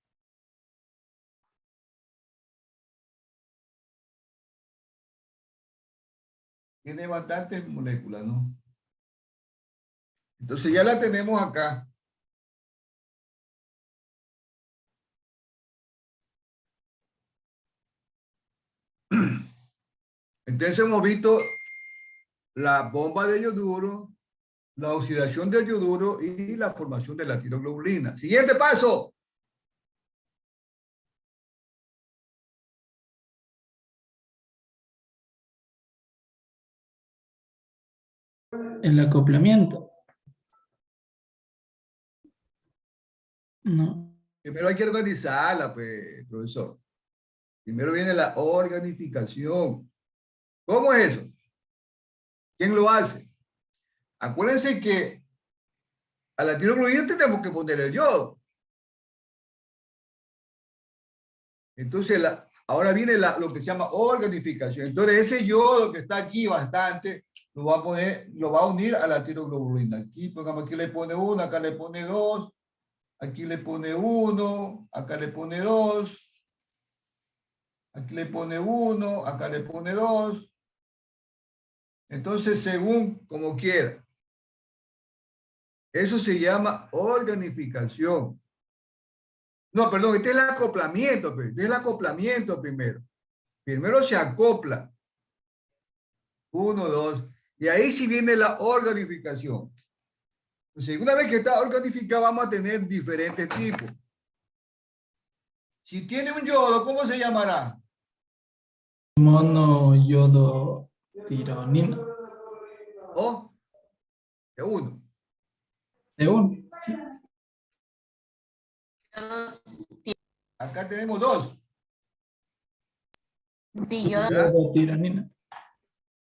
Tiene bastantes moléculas, ¿no? Entonces ya la tenemos acá. Entonces hemos visto la bomba de yoduro, la oxidación del yoduro y la formación de la tiroglobulina. Siguiente paso. El acoplamiento. No. Primero hay que organizarla, pues, profesor. Primero viene la organificación. ¿Cómo es eso? ¿Quién lo hace? Acuérdense que a la tiroglobulina tenemos que poner el yodo. Entonces, ahora viene lo que se llama organificación. Entonces, ese yodo que está aquí bastante, lo va a unir a la tiroglobulina. Aquí, pongamos, aquí le pone 1, acá le pone 2, aquí le pone 1, acá le pone 2, aquí le pone 1, acá le pone 2. Entonces, según como quiera. Eso se llama organificación. No, perdón, este es el acoplamiento. Este es el acoplamiento primero. Primero se acopla. 1, 2. Y ahí sí viene la organificación. Entonces, una vez que está organificado, vamos a tener diferentes tipos. Si tiene un yodo, ¿cómo se llamará? Monoyodotironina. ¿O? De 1. De 1, sí. Acá tenemos 2. Yodotironina.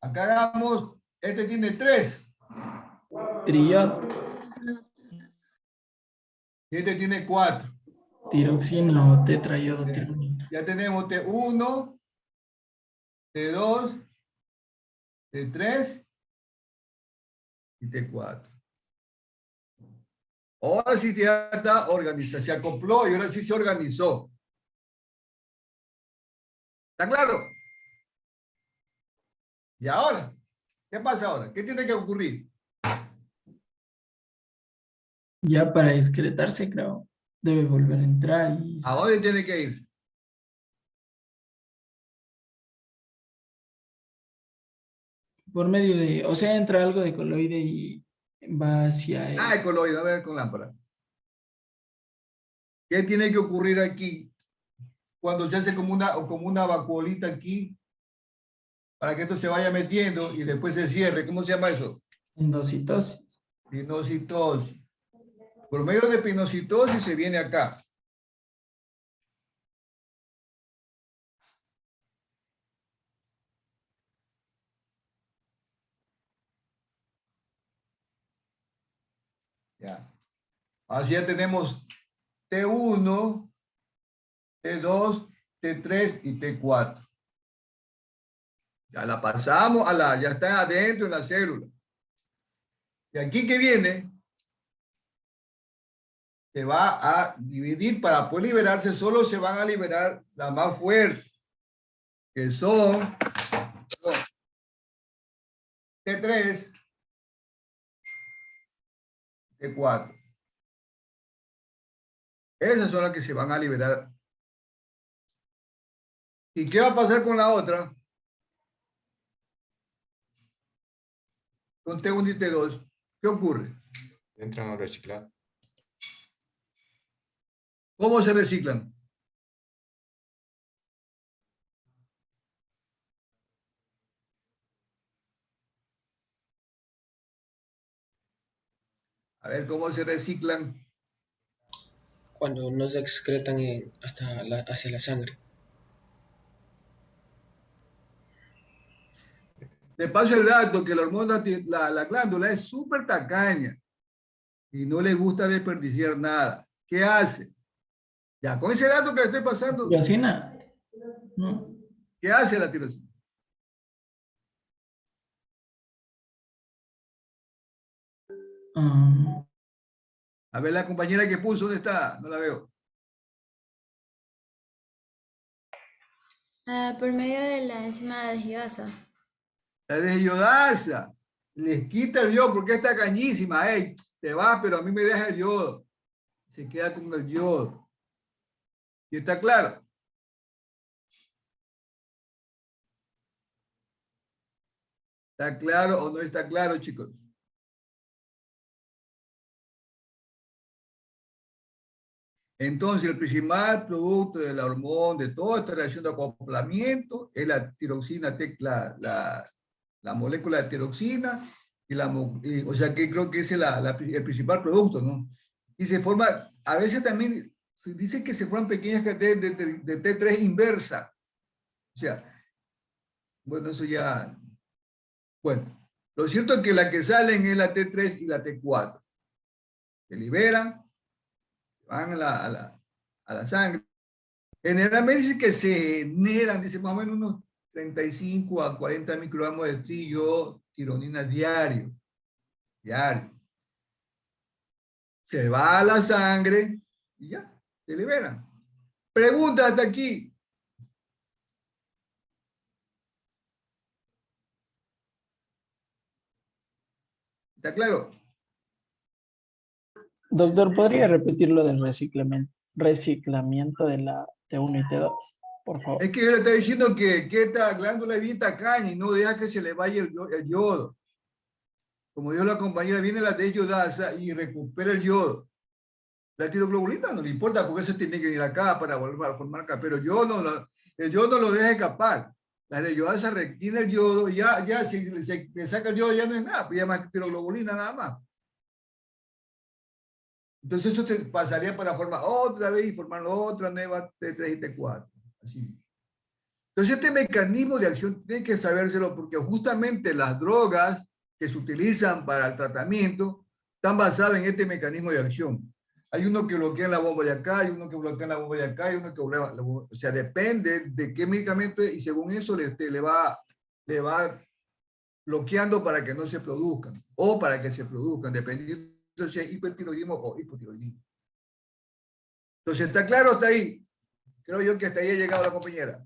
Acá hagamos, este tiene 3. Triyodo. Y este tiene 4. Tiroxina o tetrayodotironina. Ya tenemos T1, T2, T3 y T4. Ahora sí ya está organizado, se acopló y ahora sí se organizó. ¿Está claro? ¿Y ahora? ¿Qué pasa ahora? ¿Qué tiene que ocurrir? Ya para excretarse, creo, debe volver a entrar y... ¿A dónde tiene que ir? Por medio de... O sea, entra algo de coloide y va hacia... El coloide, a ver con lámpara. ¿Qué tiene que ocurrir aquí? Cuando se hace como una vacuolita aquí, para que esto se vaya metiendo y después se cierre. ¿Cómo se llama eso? Endocitosis. Pinocitosis. Por medio de pinocitosis se viene acá. Ya. Así ya tenemos T1, T2, T3 y T4. Ya la pasamos ya está adentro en la célula. Y aquí que viene, se va a dividir para poder liberarse, solo se van a liberar las más fuertes, que son T3, T4. Esas son las que se van a liberar. ¿Y qué va a pasar con la otra? Con T1 y T2. ¿Qué ocurre? Entran a reciclar. ¿Cómo se reciclan? A ver, ¿cómo se reciclan? Cuando no se excretan hacia la sangre. Te paso el dato que la hormona, la glándula es súper tacaña y no le gusta desperdiciar nada. ¿Qué hace? Ya, con ese dato que le estoy pasando. ¿Tirosina? No. ¿Qué hace la tirosina? A ver, la compañera que puso, ¿dónde está? No la veo. Por medio de la enzima desguiasa. La desayodasa les quita el yodo porque está cañísima. Ey, te vas, pero a mí me deja el yodo. Se queda con el yodo. ¿Y está claro? ¿Está claro o no está claro, chicos? Entonces, el principal producto de la hormona, de toda esta reacción de acoplamiento, es la tiroxina, la molécula de tiroxina, o sea que creo que ese es el principal producto, ¿no? Y se forma, a veces también se dice que se forman pequeñas cantidades de T3 inversa. O sea, bueno, eso ya... Bueno, lo cierto es que la que salen es la T3 y la T4. Se liberan, van a la sangre. Generalmente dice que se generan, dice más o menos unos 35 a 40 microgramos de tironina diario. Se va a la sangre y ya, se liberan. Pregunta hasta aquí. ¿Está claro? Doctor, ¿podría repetir lo del reciclamiento de la T1 y T2, por favor? Es que yo le estoy diciendo que esta glándula es bien tacaña y no deja que se le vaya el yodo. Como dijo la compañera, viene la desayodasa y recupera el yodo. La tiroglobulina no le importa porque eso tiene que ir acá para volver a formar acá, pero el yodo no lo deja escapar. La desayodasa retiene el yodo y ya si le saca el yodo ya no es nada, pues ya más tiroglobulina nada más. Entonces eso te pasaría para formar otra vez y formar otra nueva T3 y T4. Así. Entonces este mecanismo de acción tiene que sabérselo porque justamente las drogas que se utilizan para el tratamiento están basadas en este mecanismo de acción. Hay uno que bloquea la bomba de acá, hay uno que bloquea la bomba de acá, hay uno que bloquea la bomba. O sea, depende de qué medicamento es y según eso le va bloqueando para que no se produzcan o para que se produzcan, dependiendo si es hipertiroidismo o hipotiroidismo. Entonces, ¿está claro hasta ahí? Creo yo que hasta ahí ha llegado la compañera.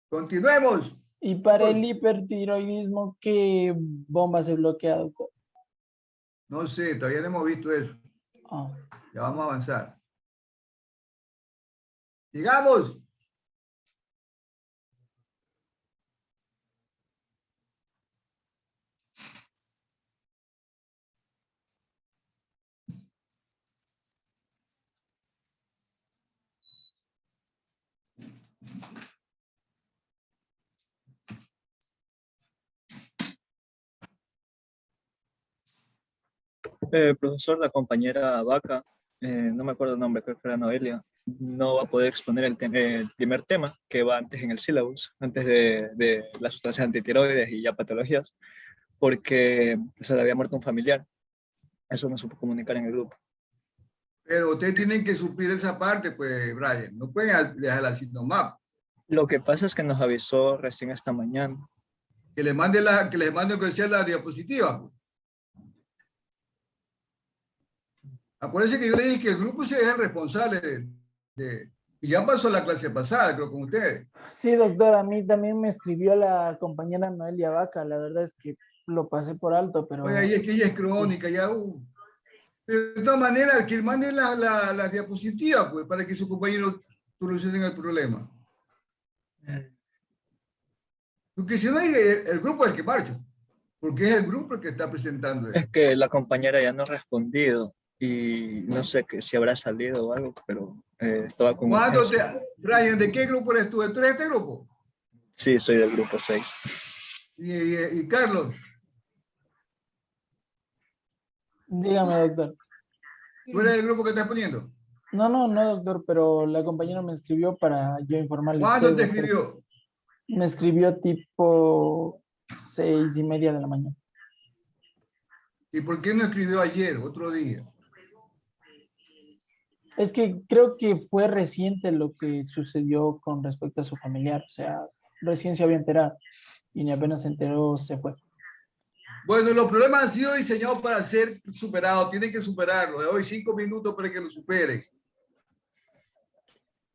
Continuemos. Y para el hipertiroidismo, ¿qué bomba se bloquea, doctor? No sé, todavía no hemos visto eso. Ah. Ya vamos a avanzar. Sigamos. Profesor, la compañera Vaca, no me acuerdo el nombre, creo que era Noelia, no va a poder exponer el primer tema que va antes en el syllabus, antes de las sustancias antitiroides y ya patologías, porque se le había muerto un familiar. Eso no supo comunicar en el grupo. Pero ustedes tienen que suplir esa parte, pues, Brian. No pueden dejarla así nomás. Lo que pasa es que nos avisó recién esta mañana. Que les mande que sea la diapositiva. Pues. Acuérdense que yo le dije que el grupo se es el responsable y ya pasó la clase pasada, creo, con ustedes. Sí, doctor, a mí también me escribió la compañera Noelia Vaca. La verdad es que lo pasé por alto, pero... Oye, ahí es que ella es crónica, sí. Ya... Pero de todas maneras, que manden la diapositiva, pues, para que sus compañeros solucionen el problema. Porque si no, el grupo es el que marcha. Porque es el grupo el que está presentando. Es que la compañera ya no ha respondido. Y no sé si habrá salido o algo, pero estaba con... Brian, ¿de qué grupo eres tú? ¿Tú eres de este grupo? Sí, soy del grupo 6. ¿Y Carlos? Dígame, doctor. ¿Tú eres el grupo que estás poniendo? No, doctor, pero la compañera me escribió para yo informarle. ¿Cuándo te escribió? Me escribió tipo 6:30 de la mañana. ¿Y por qué no escribió ayer, otro día? Es que creo que fue reciente lo que sucedió con respecto a su familiar. O sea, recién se había enterado y ni apenas se enteró, se fue. Bueno, los problemas han sido diseñados para ser superados. Tienen que superarlo. De hoy 5 minutos para que lo superen.